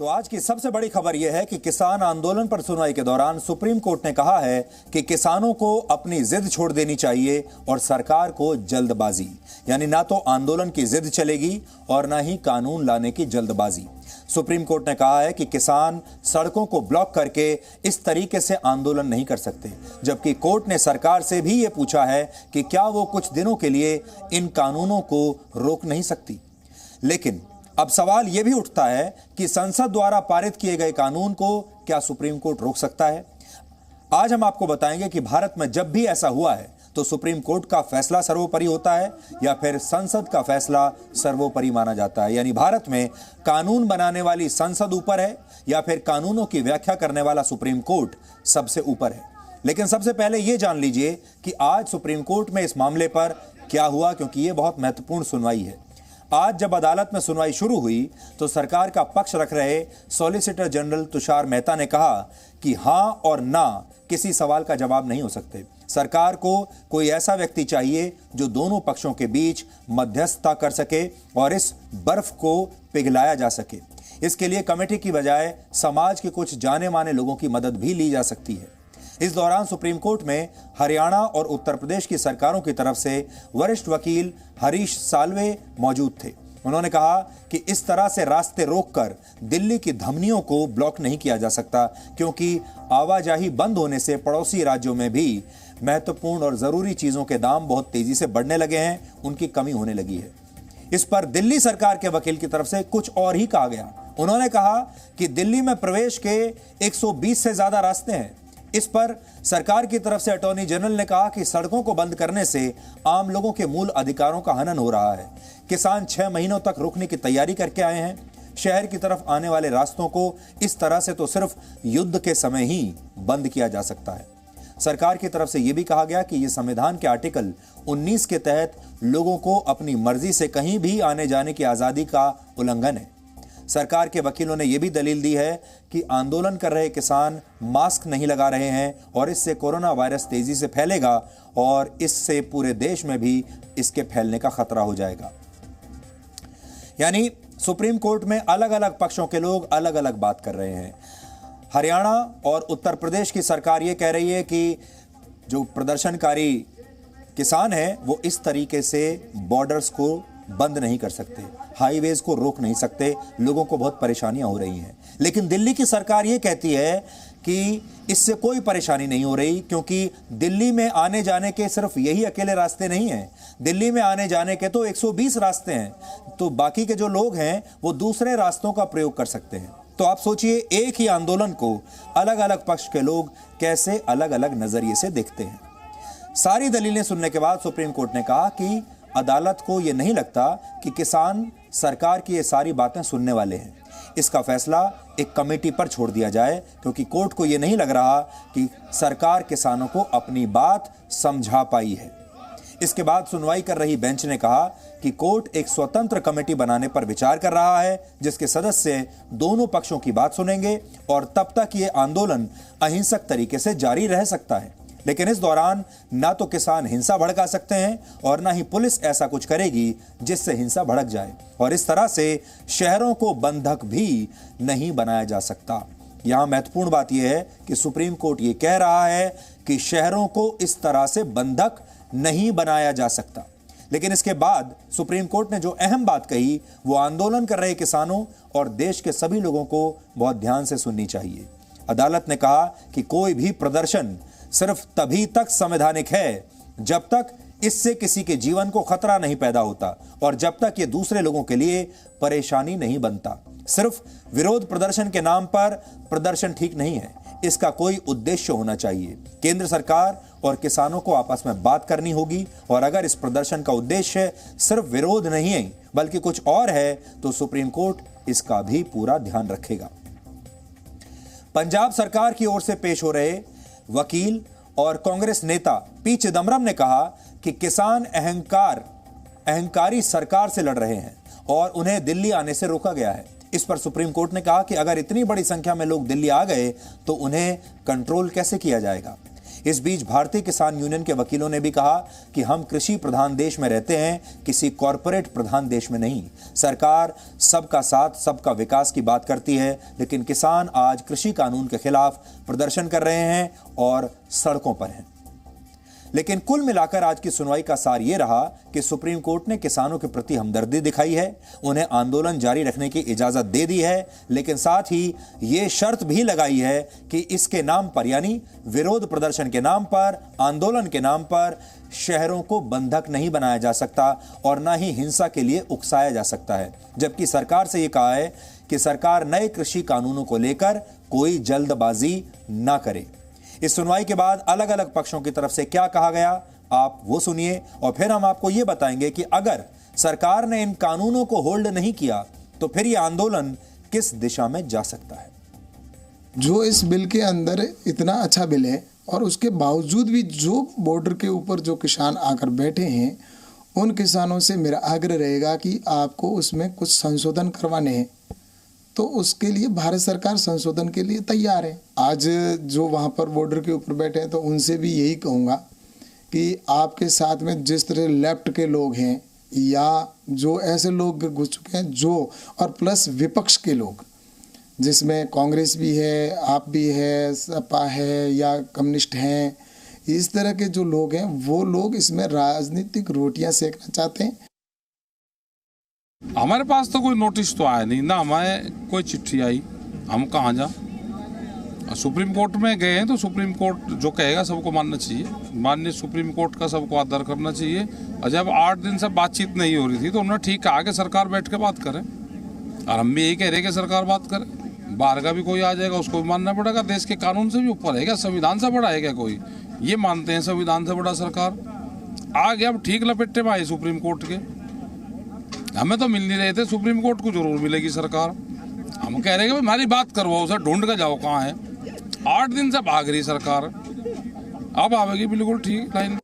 तो आज की सबसे बड़ी खबर यह है कि किसान आंदोलन पर सुनवाई के दौरान सुप्रीम कोर्ट ने कहा है कि किसानों को अपनी जिद छोड़ देनी चाहिए और सरकार को जल्दबाजी, यानी ना तो आंदोलन की जिद चलेगी और ना ही कानून लाने की जल्दबाजी। सुप्रीम कोर्ट ने कहा है कि किसान सड़कों को ब्लॉक करके इस तरीके से आंदोलन नहीं कर सकते, जबकि कोर्ट ने सरकार से भी यह पूछा है कि क्या वो कुछ दिनों के लिए इन कानूनों को रोक नहीं सकती। लेकिन अब सवाल यह भी उठता है कि संसद द्वारा पारित किए गए कानून को क्या सुप्रीम कोर्ट रोक सकता है। आज हम आपको बताएंगे कि भारत में जब भी ऐसा हुआ है तो सुप्रीम कोर्ट का फैसला सर्वोपरि होता है या फिर संसद का फैसला सर्वोपरि माना जाता है, यानी भारत में कानून बनाने वाली संसद ऊपर है या फिर कानूनों की व्याख्या करने वाला सुप्रीम कोर्ट सबसे ऊपर है। लेकिन सबसे पहले यह जान लीजिए कि आज सुप्रीम कोर्ट में इस मामले पर क्या हुआ, क्योंकि यह बहुत महत्वपूर्ण सुनवाई है। आज जब अदालत में सुनवाई शुरू हुई तो सरकार का पक्ष रख रहे सॉलिसिटर जनरल तुषार मेहता ने कहा कि हां और ना किसी सवाल का जवाब नहीं हो सकते। सरकार को कोई ऐसा व्यक्ति चाहिए जो दोनों पक्षों के बीच मध्यस्थता कर सके और इस बर्फ को पिघलाया जा सके। इसके लिए कमेटी की बजाय समाज के कुछ जाने माने लोगों की मदद भी ली जा सकती है। इस दौरान सुप्रीम कोर्ट में हरियाणा और उत्तर प्रदेश की सरकारों की तरफ से वरिष्ठ वकील हरीश साल्वे मौजूद थे। उन्होंने कहा कि इस तरह से रास्ते रोककर दिल्ली की धमनियों को ब्लॉक नहीं किया जा सकता, क्योंकि आवाजाही बंद होने से पड़ोसी राज्यों में भी महत्वपूर्ण और जरूरी चीजों के दाम बहुत तेजी से बढ़ने लगे हैं, उनकी कमी होने लगी है। इस पर दिल्ली सरकार के वकील की तरफ से कुछ और ही कहा गया। उन्होंने कहा कि दिल्ली में प्रवेश के 120 से ज्यादा रास्ते हैं। इस पर सरकार की तरफ से अटॉर्नी जनरल ने कहा कि सड़कों को बंद करने से आम लोगों के मूल अधिकारों का हनन हो रहा है। किसान 6 महीनों तक रुकने की तैयारी करके आए हैं। शहर की तरफ आने वाले रास्तों को इस तरह से तो सिर्फ युद्ध के समय ही बंद किया जा सकता है। सरकार की तरफ से यह भी कहा गया कि यह संविधान के आर्टिकल 19 के तहत लोगों को अपनी मर्जी से कहीं भी आने जाने की आजादी का उल्लंघन है। सरकार के वकीलों ने यह भी दलील दी है कि आंदोलन कर रहे किसान मास्क नहीं लगा रहे हैं और इससे कोरोना वायरस तेजी से फैलेगा और इससे पूरे देश में भी इसके फैलने का खतरा हो जाएगा। यानी सुप्रीम कोर्ट में अलग अलग पक्षों के लोग अलग अलग बात कर रहे हैं। हरियाणा और उत्तर प्रदेश की सरकार यह कह रही है कि जो प्रदर्शनकारी किसान हैं वो इस तरीके से बॉर्डर्स को बंद नहीं कर सकते, हाईवेज को रोक नहीं सकते, लोगों को बहुत परेशानियां हो रही हैं। लेकिन दिल्ली की सरकार ये कहती है कि इससे कोई परेशानी नहीं हो रही, क्योंकि दिल्ली में आने जाने के सिर्फ यही अकेले रास्ते नहीं हैं। दिल्ली में आने जाने के तो 120 रास्ते हैं, तो बाकी के जो लोग हैं वो दूसरे रास्तों का प्रयोग कर सकते हैं। तो आप सोचिए, एक ही आंदोलन को अलग अलग पक्ष के लोग कैसे अलग अलग नजरिए से देखते हैं। सारी दलीलें सुनने के बाद सुप्रीम कोर्ट ने कहा कि अदालत को यह नहीं लगता कि किसान सरकार की ये सारी बातें सुनने वाले हैं। इसका फैसला एक कमेटी पर छोड़ दिया जाए, क्योंकि कोर्ट को यह नहीं लग रहा कि सरकार किसानों को अपनी बात समझा पाई है। इसके बाद सुनवाई कर रही बेंच ने कहा कि कोर्ट एक स्वतंत्र कमेटी बनाने पर विचार कर रहा है, जिसके सदस्य दोनों पक्षों की बात सुनेंगे और तब तक यह आंदोलन अहिंसक तरीके से जारी रह सकता है। लेकिन इस दौरान ना तो किसान हिंसा भड़का सकते हैं और ना ही पुलिस ऐसा कुछ करेगी जिससे हिंसा भड़क जाए, और इस तरह से शहरों को बंधक भी नहीं बनाया जा सकता। यहां महत्वपूर्ण बात यह है कि सुप्रीम कोर्ट यह कह रहा है कि शहरों को इस तरह से बंधक नहीं बनाया जा सकता। लेकिन इसके बाद सुप्रीम कोर्ट ने जो अहम बात कही वो आंदोलन कर रहे किसानों और देश के सभी लोगों को बहुत ध्यान से सुननी चाहिए। अदालत ने कहा कि कोई भी प्रदर्शन सिर्फ तभी तक संवैधानिक है जब तक इससे किसी के जीवन को खतरा नहीं पैदा होता और जब तक ये दूसरे लोगों के लिए परेशानी नहीं बनता। सिर्फ विरोध प्रदर्शन के नाम पर प्रदर्शन ठीक नहीं है, इसका कोई उद्देश्य होना चाहिए। केंद्र सरकार और किसानों को आपस में बात करनी होगी, और अगर इस प्रदर्शन का उद्देश्य सिर्फ विरोध नहीं है बल्कि कुछ और है तो सुप्रीम कोर्ट इसका भी पूरा ध्यान रखेगा। पंजाब सरकार की ओर से पेश हो रहे वकील और कांग्रेस नेता पी चिदम्बरम ने कहा कि किसान अहंकारी सरकार से लड़ रहे हैं और उन्हें दिल्ली आने से रोका गया है। इस पर सुप्रीम कोर्ट ने कहा कि अगर इतनी बड़ी संख्या में लोग दिल्ली आ गए तो उन्हें कंट्रोल कैसे किया जाएगा। इस बीच भारतीय किसान यूनियन के वकीलों ने भी कहा कि हम कृषि प्रधान देश में रहते हैं, किसी कॉरपोरेट प्रधान देश में नहीं। सरकार सबका साथ सबका विकास की बात करती है, लेकिन किसान आज कृषि कानून के खिलाफ प्रदर्शन कर रहे हैं और सड़कों पर हैं। लेकिन कुल मिलाकर आज की सुनवाई का सार यह रहा कि सुप्रीम कोर्ट ने किसानों के प्रति हमदर्दी दिखाई है, उन्हें आंदोलन जारी रखने की इजाजत दे दी है, लेकिन साथ ही यह शर्त भी लगाई है कि इसके नाम पर, यानी विरोध प्रदर्शन के नाम पर, आंदोलन के नाम पर शहरों को बंधक नहीं बनाया जा सकता और ना ही हिंसा के लिए उकसाया जा सकता है। जबकि सरकार से यह कहा है कि सरकार नए कृषि कानूनों को लेकर कोई जल्दबाजी ना करे। इस सुनवाई के बाद अलग अलग पक्षों की तरफ से क्या कहा गया, आप वो सुनिए और फिर हम आपको ये बताएंगे कि अगर सरकार ने इन कानूनों को होल्ड नहीं किया तो फिर ये आंदोलन किस दिशा में जा सकता है। जो इस बिल के अंदर इतना अच्छा बिल है और उसके बावजूद भी जो बॉर्डर के ऊपर जो किसान आकर बैठे हैं, उन किसानों से मेरा आग्रह रहेगा कि आपको उसमें कुछ संशोधन करवाने हैं, तो उसके लिए भारत सरकार संशोधन के लिए तैयार है। आज जो वहाँ पर बॉर्डर के ऊपर बैठे हैं तो उनसे भी यही कहूँगा कि आपके साथ में जिस तरह लेफ्ट के लोग हैं या जो ऐसे लोग घुस चुके हैं जो, और प्लस विपक्ष के लोग जिसमें कांग्रेस भी है, आप भी है, सपा है या कम्युनिस्ट हैं, इस तरह के जो लोग हैं वो लोग इसमें राजनीतिक रोटियां सेकना चाहते हैं। हमारे पास तो कोई नोटिस तो आया नहीं, ना हमें कोई चिट्ठी आई, हम कहाँ जा। सुप्रीम कोर्ट में गए हैं तो सुप्रीम कोर्ट जो कहेगा सबको मानना चाहिए, माननीय सुप्रीम कोर्ट का सबको आदर करना चाहिए। और जब 8 दिन से बातचीत नहीं हो रही थी तो उन्होंने ठीक कहा कि सरकार बैठ के बात करे, और हम भी यही कह रहे हैं कि सरकार बात करे। बाहर का भी कोई आ जाएगा उसको भी मानना पड़ेगा, देश के कानून से भी ऊपर है क्या, संविधान से बड़ा है क्या कोई, ये मानते हैं संविधान से बड़ा सरकार। आ गया अब ठीक लपेटे में आए सुप्रीम कोर्ट के, हमें तो मिल नहीं रहे थे, सुप्रीम कोर्ट को जरूर मिलेगी सरकार। हम कह रहे हैं कि हमारी बात करवाओ, सर ढूंढ कर जाओ कहाँ है। 8 दिन से भाग रही सरकार, अब आवेगी बिल्कुल ठीक लाइन।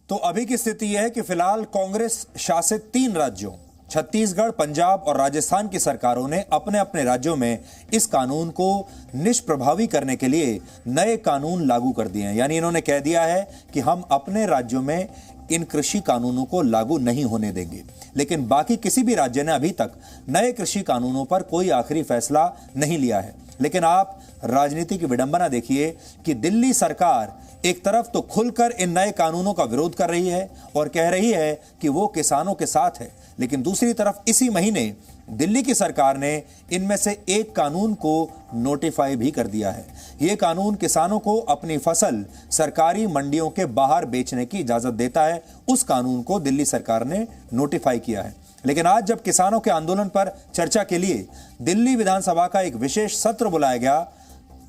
तो अभी की स्थिति यह है कि फिलहाल कांग्रेस शासित 3 राज्यों छत्तीसगढ़, पंजाब और राजस्थान की सरकारों ने अपने अपने राज्यों में इस कानून को निष्प्रभावी करने के लिए नए कानून लागू कर दिए हैं। यानी इन्होंने कह दिया है कि हम अपने राज्यों में इन कृषि कानूनों को लागू नहीं होने देंगे। लेकिन बाकी किसी भी राज्य ने अभी तक नए कृषि कानूनों पर कोई आखिरी फैसला नहीं लिया है। लेकिन आप राजनीति की विडंबना देखिए कि दिल्ली सरकार एक तरफ तो खुलकर इन नए कानूनों का विरोध कर रही है और कह रही है कि वो किसानों के साथ है, लेकिन दूसरी तरफ इसी महीने दिल्ली की सरकार ने इनमें से एक कानून को नोटिफाई भी कर दिया है। यह कानून किसानों को अपनी फसल सरकारी मंडियों के बाहर बेचने की इजाजत देता है। उस कानून को दिल्ली सरकार ने नोटिफाई किया है। लेकिन आज जब किसानों के आंदोलन पर चर्चा के लिए दिल्ली विधानसभा का एक विशेष सत्र बुलाया गया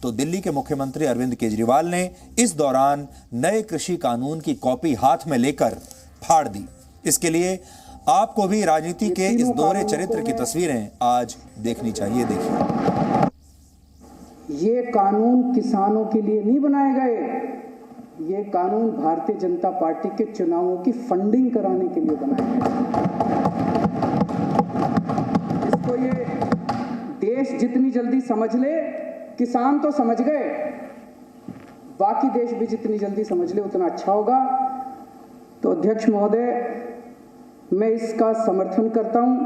तो दिल्ली के मुख्यमंत्री अरविंद केजरीवाल ने इस दौरान नए कृषि कानून की कॉपी हाथ में लेकर फाड़ दी। इसके लिए आपको भी राजनीति के इस दोहरे चरित्र की तस्वीरें आज देखनी चाहिए। देखिए, ये कानून किसानों के लिए नहीं बनाए गए, ये कानून भारतीय जनता पार्टी के चुनावों की फंडिंग कराने के लिए बनाए गए। इसको ये देश जितनी जल्दी समझ ले, किसान तो समझ गए, बाकी देश भी जितनी जल्दी समझ ले उतना अच्छा होगा। तो अध्यक्ष महोदय, मैं इसका समर्थन करता हूं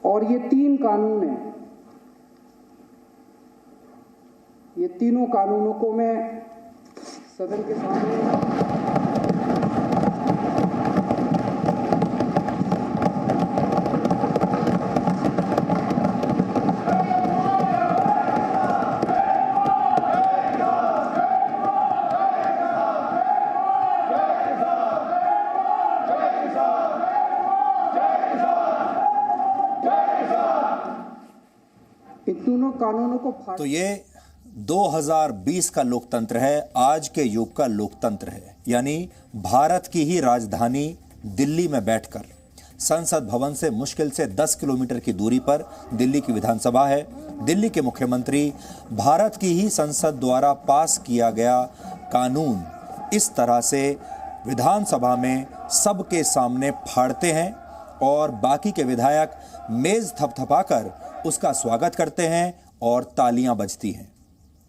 और ये 3 कानून हैं, ये तीनों कानूनों को मैं सदन के सामने कानूनों को तो ये 2020 का लोकतंत्र है, आज के युग का लोकतंत्र है। यानी भारत की ही राजधानी दिल्ली में बैठकर संसद भवन से मुश्किल से 10 किलोमीटर की दूरी पर दिल्ली की विधानसभा है। दिल्ली के मुख्यमंत्री भारत की ही संसद द्वारा पास किया गया कानून इस तरह से विधानसभा में सबके सामने फाड़ते हैं और बाकी के विधायक मेज थपथपाकर उसका स्वागत करते हैं और तालियां बजती हैं।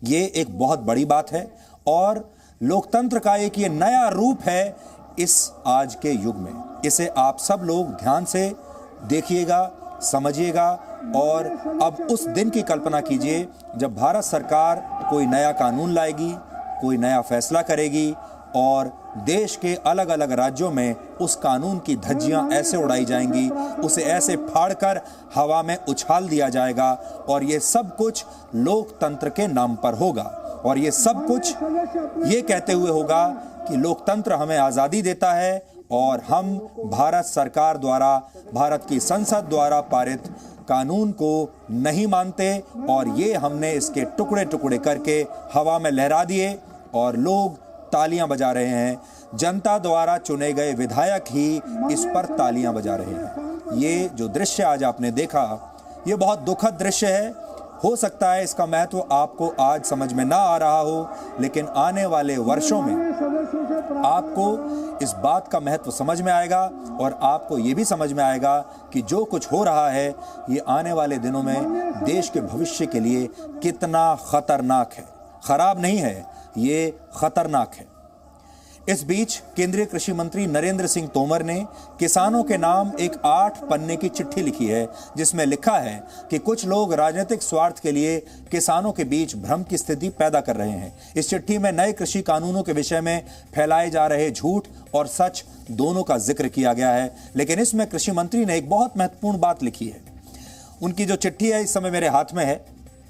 ये एक बहुत बड़ी बात है और लोकतंत्र का एक ये नया रूप है इस आज के युग में। इसे आप सब लोग ध्यान से देखिएगा, समझिएगा और अब उस दिन की कल्पना कीजिए जब भारत सरकार कोई नया कानून लाएगी, कोई नया फैसला करेगी और देश के अलग अलग राज्यों में उस कानून की धज्जियां ऐसे उड़ाई जाएंगी, उसे ऐसे फाड़कर हवा में उछाल दिया जाएगा और ये सब कुछ लोकतंत्र के नाम पर होगा और ये सब कुछ ये कहते हुए होगा कि लोकतंत्र हमें आज़ादी देता है और हम भारत सरकार द्वारा, भारत की संसद द्वारा पारित कानून को नहीं मानते और ये हमने इसके टुकड़े टुकड़े करके हवा में लहरा दिए और लोग तालियां बजा रहे हैं। जनता द्वारा चुने गए विधायक ही इस पर तालियां बजा रहे हैं। ये जो दृश्य आज आपने देखा, ये बहुत दुखद दृश्य है। हो सकता है इसका महत्व आपको आज समझ में ना आ रहा हो, लेकिन आने वाले वर्षों में आपको इस बात का महत्व समझ में आएगा और आपको ये भी समझ में आएगा कि जो कुछ हो रहा है ये आने वाले दिनों में देश के भविष्य के लिए कितना खतरनाक है। खराब नहीं है, ये खतरनाक है। इस बीच केंद्रीय कृषि मंत्री नरेंद्र सिंह तोमर ने किसानों के नाम एक 8 पन्ने की चिट्ठी लिखी है जिसमें लिखा है कि कुछ लोग राजनीतिक स्वार्थ के लिए किसानों के बीच भ्रम की स्थिति पैदा कर रहे हैं। इस चिट्ठी में नए कृषि कानूनों के विषय में फैलाए जा रहे झूठ और सच दोनों का जिक्र किया गया है, लेकिन इसमें कृषि मंत्री ने एक बहुत महत्वपूर्ण बात लिखी है। उनकी जो चिट्ठी है इस समय मेरे हाथ में है।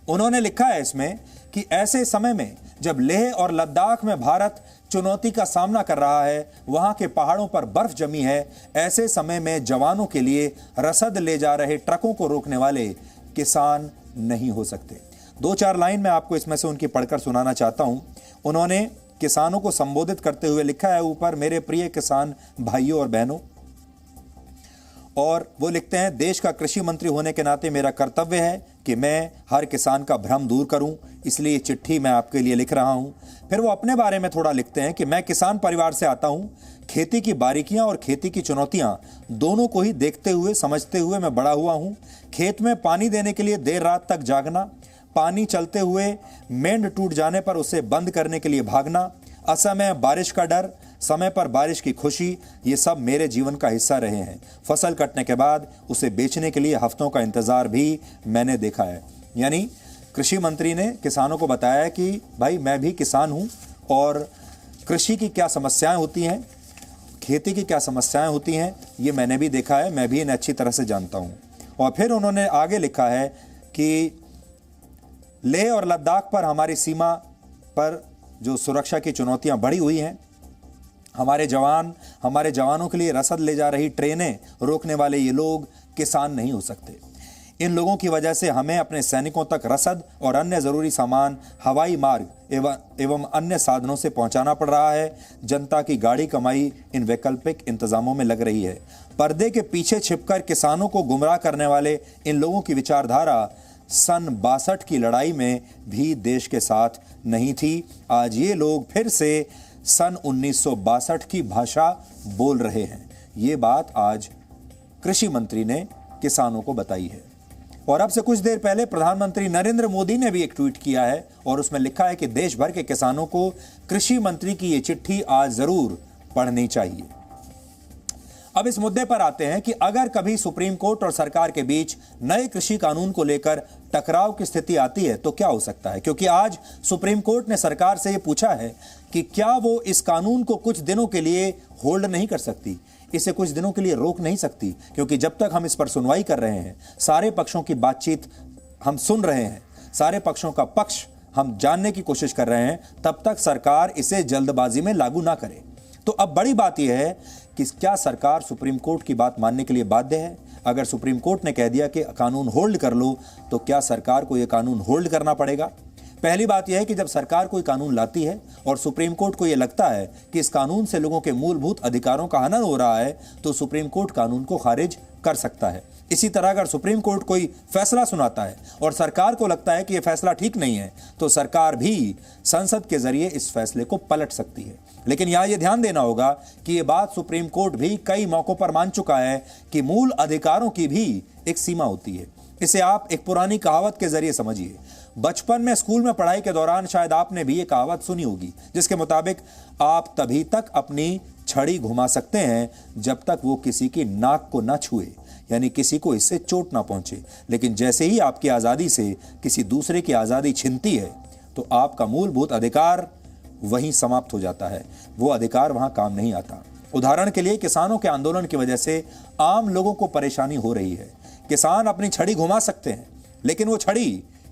उन्होंने लिखा है इसमें कि ऐसे समय में जब लेह और लद्दाख में भारत चुनौती का सामना कर रहा है, वहां के पहाड़ों पर बर्फ जमी है, ऐसे समय में जवानों के लिए रसद ले जा रहे ट्रकों को रोकने वाले किसान नहीं हो सकते। 2-4 लाइन में आपको इसमें से उनकी पढ़कर सुनाना चाहता हूं। उन्होंने किसानों को संबोधित करते हुए लिखा है ऊपर, मेरे प्रिय किसान भाइयों और बहनों, और वो लिखते हैं, देश का कृषि मंत्री होने के नाते मेरा कर्तव्य है कि मैं हर किसान का भ्रम दूर करूं, इसलिए ये चिट्ठी मैं आपके लिए लिख रहा हूं। फिर वो अपने बारे में थोड़ा लिखते हैं कि मैं किसान परिवार से आता हूं, खेती की बारीकियां और खेती की चुनौतियां दोनों को ही देखते हुए समझते हुए मैं बड़ा हुआ हूं। खेत में पानी देने के लिए देर रात तक जागना, पानी चलते हुए मेंढ टूट जाने पर उसे बंद करने के लिए भागना, असमय बारिश का डर, समय पर बारिश की खुशी, ये सब मेरे जीवन का हिस्सा रहे हैं। फसल कटने के बाद उसे बेचने के लिए हफ्तों का इंतजार भी मैंने देखा है। यानी कृषि मंत्री ने किसानों को बताया कि भाई मैं भी किसान हूं और कृषि की क्या समस्याएं होती हैं, खेती की क्या समस्याएं होती हैं, ये मैंने भी देखा है, मैं भी इन्हें अच्छी तरह से जानता हूं। और फिर उन्होंने आगे लिखा है कि लेह और लद्दाख पर हमारी सीमा पर जो सुरक्षा की चुनौतियां बढ़ी हुई हैं, हमारे जवानों के लिए रसद ले जा रही ट्रेनें रोकने वाले ये लोग किसान नहीं हो सकते। इन लोगों की वजह से हमें अपने सैनिकों तक रसद और अन्य ज़रूरी सामान हवाई मार्ग एवं अन्य साधनों से पहुंचाना पड़ रहा है। जनता की गाड़ी कमाई इन वैकल्पिक इंतजामों में लग रही है। पर्दे के पीछे छिपकर किसानों को गुमराह करने वाले इन लोगों की विचारधारा सन 62 की लड़ाई में भी देश के साथ नहीं थी। आज ये लोग फिर से सन 1962 की भाषा बोल रहे हैं। ये बात आज कृषि मंत्री ने किसानों को बताई है। और अब से कुछ देर पहले प्रधानमंत्री नरेंद्र मोदी ने भी एक ट्वीट किया है और उसमें लिखा है कि देश भर के किसानों को कृषि मंत्री की ये चिट्ठी आज जरूर पढ़नी चाहिए। अब इस मुद्दे पर आते हैं कि अगर कभी सुप्रीम कोर्ट और सरकार के बीच नए कृषि कानून को लेकर टकराव की स्थिति आती है तो क्या हो सकता है, क्योंकि आज सुप्रीम कोर्ट ने सरकार से यह पूछा है कि क्या वो इस कानून को कुछ दिनों के लिए होल्ड नहीं कर सकती, इसे कुछ दिनों के लिए रोक नहीं सकती, क्योंकि जब तक हम इस पर सुनवाई कर रहे हैं, सारे पक्षों की बातचीत हम सुन रहे हैं, सारे पक्षों का पक्ष हम जानने की कोशिश कर रहे हैं, तब तक सरकार इसे जल्दबाजी में लागू ना करे। तो अब बड़ी बात यह है कि क्या सरकार सुप्रीम कोर्ट की बात मानने के लिए बाध्य है। अगर सुप्रीम कोर्ट ने कह दिया कि कानून होल्ड कर लो, तो क्या सरकार को यह कानून होल्ड करना पड़ेगा। पहली बात यह है कि जब सरकार कोई कानून लाती है और सुप्रीम कोर्ट को यह लगता है कि इस कानून से लोगों के मूलभूत अधिकारों का हनन हो रहा है, तो सुप्रीम कोर्ट कानून को खारिज कर सकता है। इसी तरह अगर सुप्रीम कोर्ट कोई फैसला सुनाता है और सरकार को लगता है कि यह फैसला ठीक नहीं है, तो सरकार भी संसद के जरिए इस फैसले को पलट सकती है। लेकिन यहां यह ध्यान देना होगा कि यह बात सुप्रीम कोर्ट भी कई मौकों पर मान चुका है कि मूल अधिकारों की भी एक सीमा होती है। इसे आप एक पुरानी कहावत के जरिए समझिए। बचपन में स्कूल में पढ़ाई के दौरान शायद आपने भी ये कहावत सुनी होगी, जिसके मुताबिक आप तभी तक अपनी छड़ी घुमा सकते हैं जब तक वो किसी की नाक को ना छुए, यानी किसी को इससे चोट ना पहुंचे। लेकिन जैसे ही आपकी आजादी से किसी दूसरे की आजादी छिनती है तो आपका मूलभूत अधिकार वहीं समाप्त हो जाता है, वो अधिकार वहां काम नहीं आता। उदाहरण के लिए किसानों के आंदोलन की वजह से आम लोगों को परेशानी हो रही है। किसान अपनी छड़ी घुमा सकते हैं, लेकिन वो छड़ी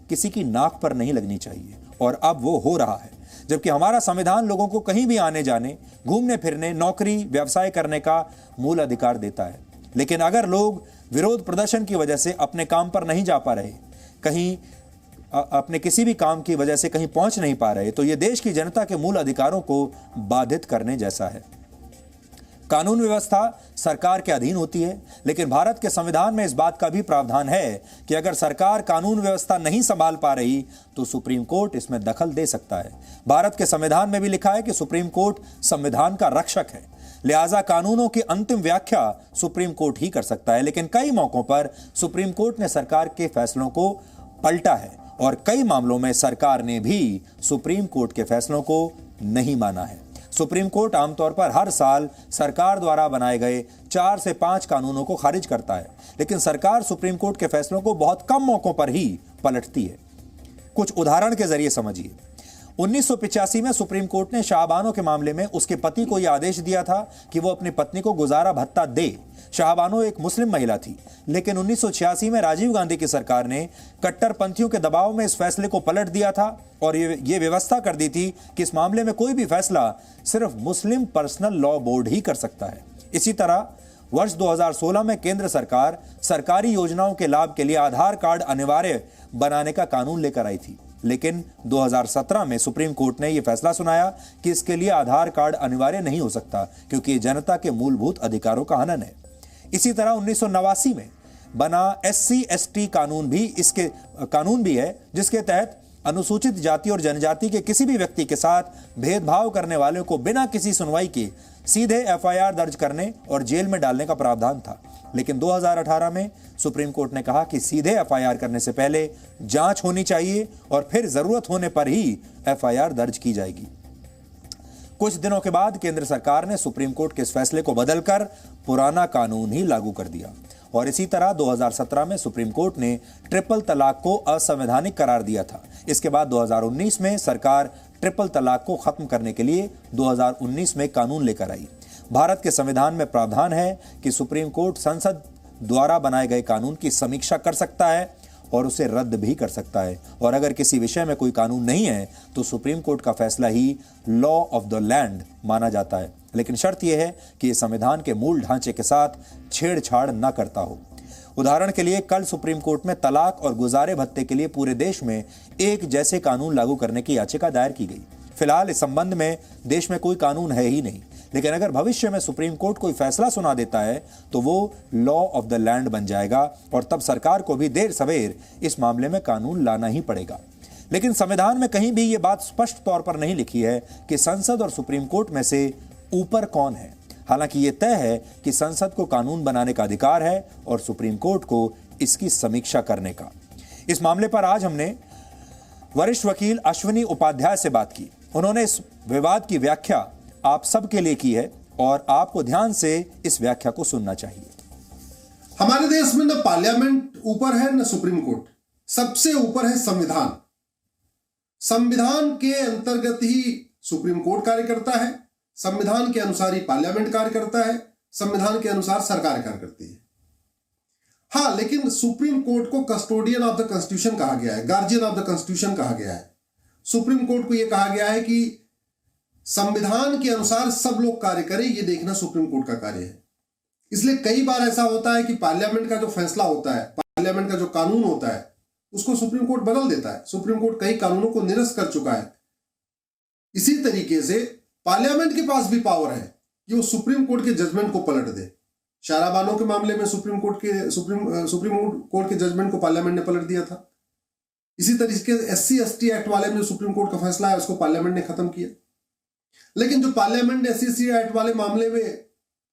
किसी की नाक पर नहीं लगनी चाहिए, और अब वो हो रहा है। जबकि हमारा संविधान लोगों को कहीं भी आने जाने, घूमने फिरने, नौकरी, व्यवसाय करने का मूल अधिकार देता है। लेकिन अगर लोग विरोध प्रदर्शन की वजह से अपने काम पर नहीं जा पा रहे, कहीं अपने किसी भी काम की वजह से कहीं पहुंच नहीं पा रहे, तो यह देश की जनता के मूल अधिकारों को बाधित करने जैसा है। कानून व्यवस्था सरकार के अधीन होती है, लेकिन भारत के संविधान में इस बात का भी प्रावधान है कि अगर सरकार कानून व्यवस्था नहीं संभाल पा रही तो सुप्रीम कोर्ट इसमें दखल दे सकता है। भारत के संविधान में भी लिखा है कि सुप्रीम कोर्ट संविधान का रक्षक है, लिहाजा कानूनों की अंतिम व्याख्या सुप्रीम कोर्ट ही कर सकता है। लेकिन कई मौकों पर सुप्रीम कोर्ट ने सरकार के फैसलों को पलटा है, और कई मामलों में सरकार ने भी सुप्रीम कोर्ट के फैसलों को नहीं माना है। सुप्रीम कोर्ट आमतौर पर हर साल सरकार द्वारा बनाए गए 4 से 5 कानूनों को खारिज करता है, लेकिन सरकार सुप्रीम कोर्ट के फैसलों को बहुत कम मौकों पर ही पलटती है। कुछ उदाहरण के जरिए समझिए। 1985 में सुप्रीम कोर्ट ने शाहबानो के मामले में उसके पति को यह आदेश दिया था कि वो अपनी पत्नी को गुजारा भत्ता दे। शाहबानो एक मुस्लिम महिला थी, लेकिन 1986 में राजीव गांधी की सरकार ने कट्टरपंथियों के दबाव में इस फैसले को पलट दिया था और ये व्यवस्था कर दी थी कि इस मामले में कोई भी फैसला सिर्फ मुस्लिम पर्सनल लॉ बोर्ड ही कर सकता है। इसी तरह वर्ष 2016 में केंद्र सरकार सरकारी योजनाओं के लाभ के लिए आधार कार्ड अनिवार्य बनाने का कानून लेकर आई थी, लेकिन 2017 में सुप्रीम कोर्ट ने यह फैसला सुनाया कि इसके लिए आधार कार्ड अनिवार्य नहीं हो सकता, क्योंकि ये जनता के मूलभूत अधिकारों का हनन है। इसी तरह 1989 में बना SC/ST कानून भी है, जिसके तहत अनुसूचित जाति और जनजाति के किसी भी व्यक्ति के साथ भेदभाव करने वालों को बिना किसी सुनवाई के सीधे FIR दर्ज करने और जेल में डालने का प्रावधान था। लेकिन 2018 में सुप्रीम कोर्ट ने कहा कि सीधे FIR करने से पहले जांच होनी चाहिए और फिर जरूरत होने पर ही FIR दर्ज की जाएगी। कुछ दिनों के बाद केंद्र सरकार ने सुप्रीम कोर्ट के इस फैसले को बदलकर पुराना कानून ही लागू कर दिया, और इसी तरह 2017 में सुप्रीम कोर्ट ने ट्रिपल तलाक को असंवैधानिक करार दिया था। इसके बाद 2019 में सरकार ट्रिपल तलाक को खत्म करने के लिए 2019 में कानून लेकर आई। भारत के संविधान में प्रावधान है कि सुप्रीम कोर्ट संसद द्वारा बनाए गए कानून की समीक्षा कर सकता है और उसे रद्द भी कर सकता है, और अगर किसी विषय में कोई कानून नहीं है तो सुप्रीम कोर्ट का फैसला ही लॉ ऑफ द लैंड माना जाता है। लेकिन शर्त यह है कि यह संविधान के मूल ढांचे के साथ छेड़छाड़ न करता हो। उदाहरण के लिए कल सुप्रीम कोर्ट में तलाक और गुजारे भत्ते के लिए पूरे देश में एक जैसे कानून लागू करने की याचिका दायर की गई। फिलहाल इस संबंध में देश में कोई कानून है ही नहीं, लेकिन अगर भविष्य में सुप्रीम कोर्ट कोई फैसला सुना देता है तो वो लॉ ऑफ द लैंड बन जाएगा, और तब सरकार को भी देर सवेर इस मामले में कानून लाना ही पड़ेगा। लेकिन संविधान में कहीं भी ये बात स्पष्ट तौर पर नहीं लिखी है कि संसद और सुप्रीम कोर्ट में से ऊपर कौन है। हालांकि ये तय है कि संसद को कानून बनाने का अधिकार है और सुप्रीम कोर्ट को इसकी समीक्षा करने का। इस मामले पर आज हमने वरिष्ठ वकील अश्विनी उपाध्याय से बात की। उन्होंने इस विवाद की व्याख्या आप सबके लिए की है और आपको ध्यान से इस व्याख्या को सुनना चाहिए। हमारे देश में न पार्लियामेंट ऊपर है न सुप्रीम कोर्ट, सबसे ऊपर है संविधान। संविधान के अंतर्गत ही सुप्रीम कोर्ट कार्य करता है, संविधान के अनुसार ही पार्लियामेंट कार्य करता है, संविधान के अनुसार सरकार कार्य करती है। हाँ, लेकिन सुप्रीम कोर्ट को कस्टोडियन ऑफ द कॉन्स्टिट्यूशन कहा गया है, गार्जियन ऑफ द कॉन्स्टिट्यूशन कहा गया है। सुप्रीम कोर्ट को यह कहा गया है कि संविधान के अनुसार सब लोग कार्य करें, यह देखना सुप्रीम कोर्ट का कार्य है। इसलिए कई बार ऐसा होता है कि पार्लियामेंट का जो फैसला होता है, पार्लियामेंट का जो कानून होता है, उसको सुप्रीम कोर्ट बदल देता है। सुप्रीम कोर्ट कई कानूनों को निरस्त कर चुका है। इसी तरीके से पार्लियामेंट के पास भी पावर है कि वो सुप्रीम कोर्ट के जजमेंट को पलट दे। शाहबानो के मामले में सुप्रीम कोर्ट के जजमेंट को पार्लियामेंट ने पलट दिया था। इसी तरीके से SC/ST एक्ट वाले में जो सुप्रीम कोर्ट का फैसला है उसको पार्लियामेंट ने खत्म किया। लेकिन जो पार्लियामेंट ने SC/ST एक्ट वाले मामले में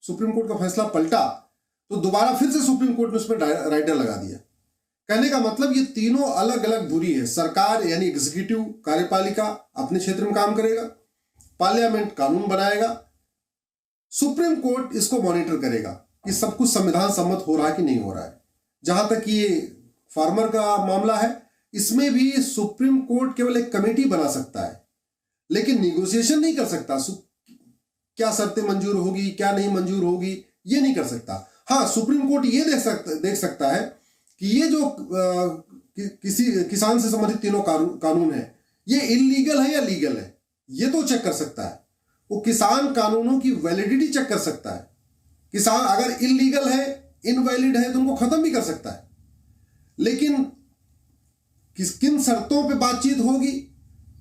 सुप्रीम कोर्ट का फैसला पलटा तो दोबारा फिर से सुप्रीम कोर्ट ने उसमें राइडर लगा दिया। कहने का मतलब ये तीनों अलग अलग धुरी है। सरकार यानी एग्जीक्यूटिव कार्यपालिका अपने क्षेत्र में काम करेगा, पार्लियामेंट कानून बनाएगा, सुप्रीम कोर्ट इसको मॉनिटर करेगा कि सब कुछ संविधान सम्मत हो रहा है कि नहीं हो रहा है। जहां तक ये फार्मर का मामला है, इसमें भी सुप्रीम कोर्ट केवल एक कमेटी बना सकता है, लेकिन निगोशिएशन नहीं कर सकता। क्या शर्तें मंजूर होगी, क्या नहीं मंजूर होगी, ये नहीं कर सकता। हाँ, सुप्रीम कोर्ट ये देख सकता है कि ये जो किसी किसान से संबंधित तीनों कानून है, ये इलीगल है या लीगल है, ये तो चेक कर सकता है। वो किसान कानूनों की वैलिडिटी चेक कर सकता है। किसान अगर इलीगल है, इनवैलिड है, तो उनको खत्म भी कर सकता है। लेकिन किन शर्तों पे बातचीत होगी,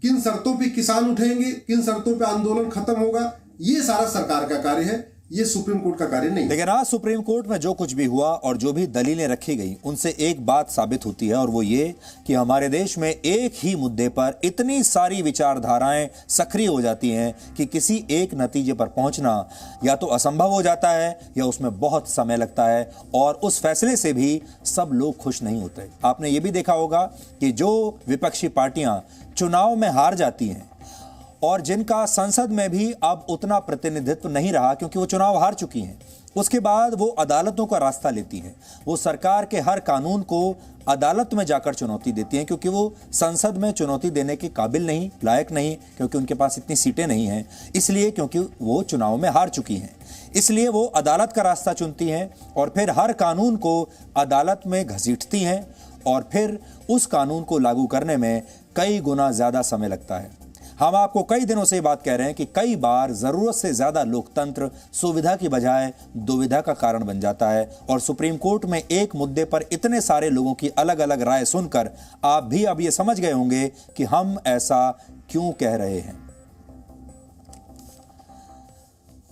किन शर्तों पे किसान उठेंगे, किन शर्तों पे आंदोलन खत्म होगा, ये सारा सरकार का कार्य है, ये सुप्रीम कोर्ट का कार्य नहीं। लेकिन आज सुप्रीम कोर्ट में जो कुछ भी हुआ और जो भी दलीलें रखी गई, उनसे एक बात साबित होती है, और वो ये कि हमारे देश में एक ही मुद्दे पर इतनी सारी विचारधाराएं सक्रिय हो जाती हैं कि किसी एक नतीजे पर पहुंचना या तो असंभव हो जाता है या उसमें बहुत समय लगता है, और उस फैसले से भी सब लोग खुश नहीं होते। आपने ये भी देखा होगा कि जो विपक्षी पार्टियां चुनाव में हार जाती हैं और जिनका संसद में भी अब उतना प्रतिनिधित्व नहीं रहा क्योंकि वो चुनाव हार चुकी हैं, उसके बाद वो अदालतों का रास्ता लेती हैं। वो सरकार के हर कानून को अदालत में जाकर चुनौती देती हैं, क्योंकि वो संसद में चुनौती देने के काबिल नहीं, लायक नहीं, क्योंकि उनके पास इतनी सीटें नहीं हैं, इसलिए क्योंकि वो चुनाव में हार चुकी हैं। इसलिए वो अदालत का रास्ता चुनती हैं और फिर हर कानून को अदालत में घसीटती हैं, और फिर उस कानून को लागू करने में कई गुना ज़्यादा समय लगता है। हम आपको कई दिनों से बात कह रहे हैं कि कई बार जरूरत से ज्यादा लोकतंत्र सुविधा की बजाय दुविधा का कारण बन जाता है, और सुप्रीम कोर्ट में एक मुद्दे पर इतने सारे लोगों की अलग अलग राय सुनकर आप भी अब ये समझ गए होंगे कि हम ऐसा क्यों कह रहे हैं।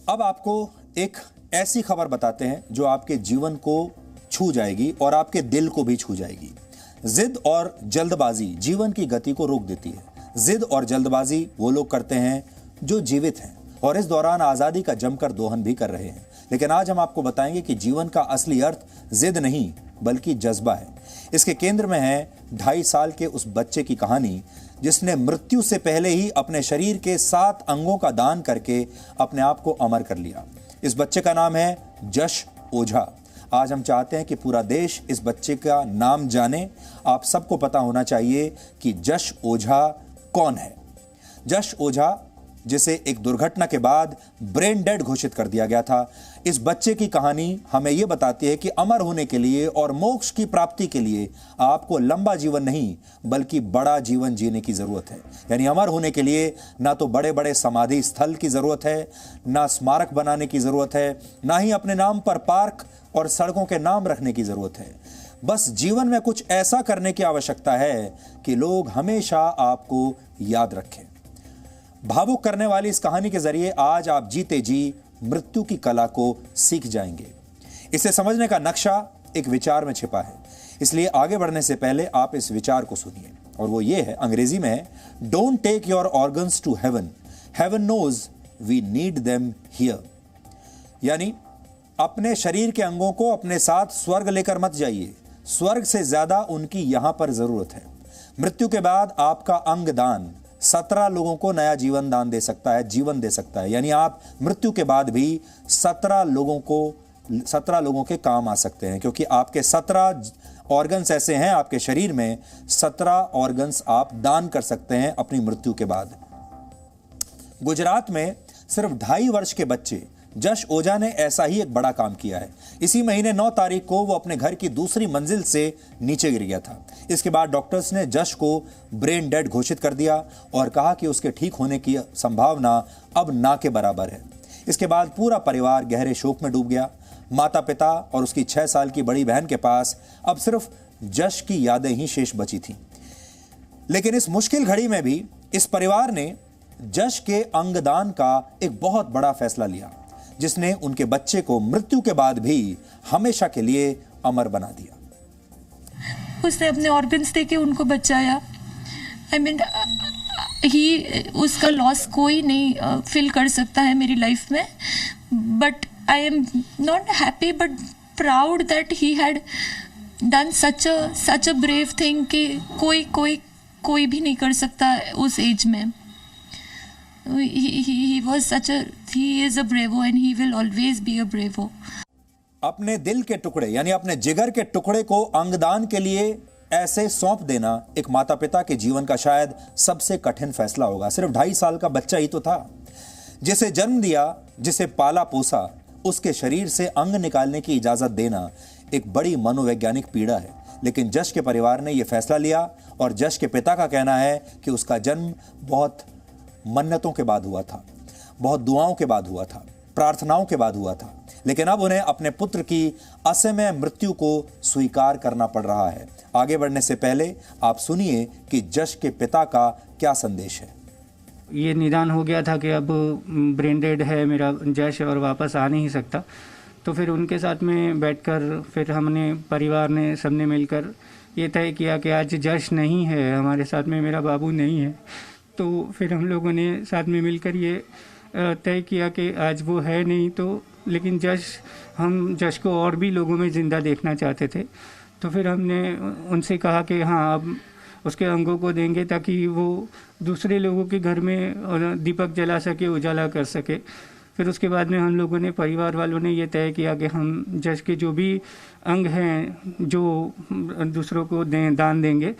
अब आपको एक ऐसी खबर बताते हैं जो आपके जीवन को छू जाएगी और आपके दिल को भी छू जाएगी। जिद और जल्दबाजी जीवन की गति को रोक देती है। जिद और जल्दबाजी वो लोग करते हैं जो जीवित हैं और इस दौरान आज़ादी का जमकर दोहन भी कर रहे हैं। लेकिन आज हम आपको बताएंगे कि जीवन का असली अर्थ जिद नहीं बल्कि जज्बा है। इसके केंद्र में है 2.5 साल के उस बच्चे की कहानी जिसने मृत्यु से पहले ही अपने शरीर के 7 अंगों का दान करके अपने आप को अमर कर लिया। इस बच्चे का नाम है जश ओझा। आज हम चाहते हैं कि पूरा देश इस बच्चे का नाम जाने। आप सबको पता होना चाहिए कि जश ओझा कौन है। जश ओझा, जिसे एक दुर्घटना के बाद ब्रेन डेड घोषित कर दिया गया था, इस बच्चे की कहानी हमें यह बताती है कि अमर होने के लिए और मोक्ष की प्राप्ति के लिए आपको लंबा जीवन नहीं बल्कि बड़ा जीवन जीने की जरूरत है। यानी अमर होने के लिए ना तो बड़े बड़े समाधि स्थल की जरूरत है, ना स्मारक बनाने की जरूरत है, ना ही अपने नाम पर पार्क और सड़कों के नाम रखने की जरूरत है। बस जीवन में कुछ ऐसा करने की आवश्यकता है कि लोग हमेशा आपको याद रखें। भावुक करने वाली इस कहानी के जरिए आज आप जीते जी मृत्यु की कला को सीख जाएंगे। इसे समझने का नक्शा एक विचार में छिपा है, इसलिए आगे बढ़ने से पहले आप इस विचार को सुनिए, और वो ये है, अंग्रेजी में है, don't take your organs to heaven, heaven knows we need them here. यानी अपने शरीर के अंगों को अपने साथ स्वर्ग लेकर मत जाइए, स्वर्ग से ज्यादा उनकी यहां पर जरूरत है। मृत्यु के बाद आपका अंग दान 17 लोगों को नया जीवन दान दे सकता है, जीवन दे सकता है। यानी आप मृत्यु के बाद भी 17 लोगों के काम आ सकते हैं, क्योंकि आपके 17 ऑर्गन्स ऐसे हैं आपके शरीर में, 17 ऑर्गन्स आप दान कर सकते हैं अपनी मृत्यु के बाद। गुजरात में सिर्फ 2.5 वर्ष के बच्चे जश ओझा ने ऐसा ही एक बड़ा काम किया है। इसी महीने 9 तारीख को वो अपने घर की दूसरी मंजिल से नीचे गिर गया था। इसके बाद डॉक्टर्स ने जश को ब्रेन डेड घोषित कर दिया और कहा कि उसके ठीक होने की संभावना अब ना के बराबर है। इसके बाद पूरा परिवार गहरे शोक में डूब गया। माता पिता और उसकी 6 साल की बड़ी बहन के पास अब सिर्फ जश की यादें ही शेष बची थीं। लेकिन इस मुश्किल घड़ी में भी इस परिवार ने जश के अंगदान का एक बहुत बड़ा फैसला लिया, जिसने उनके बच्चे को मृत्यु के बाद भी हमेशा के लिए अमर बना दिया। उसने अपने ऑर्गन्स देके उनको बचाया। उसका लॉस कोई नहीं फील कर सकता है मेरी लाइफ में, but I am not happy but proud that he had done such a brave thing कि कोई भी नहीं कर सकता उस एज में. he is a bravo and he will always be a bravo. अपने दिल के टुकड़े यानी अपने जिगर के टुकड़े को अंगदान के लिए ऐसे सौंप देना एक माता पिता के जीवन का शायद सबसे कठिन फैसला होगा. सिर्फ 2.5 साल का बच्चा ही तो था जिसे जन्म दिया, जिसे पाला पोसा, उसके शरीर से अंग निकालने की इजाजत देना एक बड़ी मनोवैज्ञानिक पीड़ा है. लेकिन जश के परिवार ने यह फैसला लिया और जश के पिता का कहना है कि उसका जन्म बहुत मन्नतों के बाद हुआ था, बहुत दुआओं के बाद हुआ था, प्रार्थनाओं के बाद हुआ था. लेकिन अब उन्हें अपने पुत्र की असमय मृत्यु को स्वीकार करना पड़ रहा है. आगे बढ़ने से पहले आप सुनिए कि जश के पिता का क्या संदेश है. ये निदान हो गया था कि अब ब्रेन डेड है मेरा जश और वापस आ नहीं सकता. तो फिर उनके साथ में बैठकर फिर हमने परिवार ने सबने मिलकर ये तय किया कि आज जश नहीं है हमारे साथ में, मेरा बाबू नहीं है. तो फिर हम लोगों ने साथ में मिलकर ये तय किया कि आज वो है नहीं तो लेकिन हम जश को और भी लोगों में ज़िंदा देखना चाहते थे. तो फिर हमने उनसे कहा कि हाँ अब उसके अंगों को देंगे ताकि वो दूसरे लोगों के घर में दीपक जला सके, उजाला कर सके. फिर उसके बाद में हम लोगों ने परिवार वालों ने ये तय किया कि हम जश के जो भी अंग हैं जो दूसरों को दान देंगे.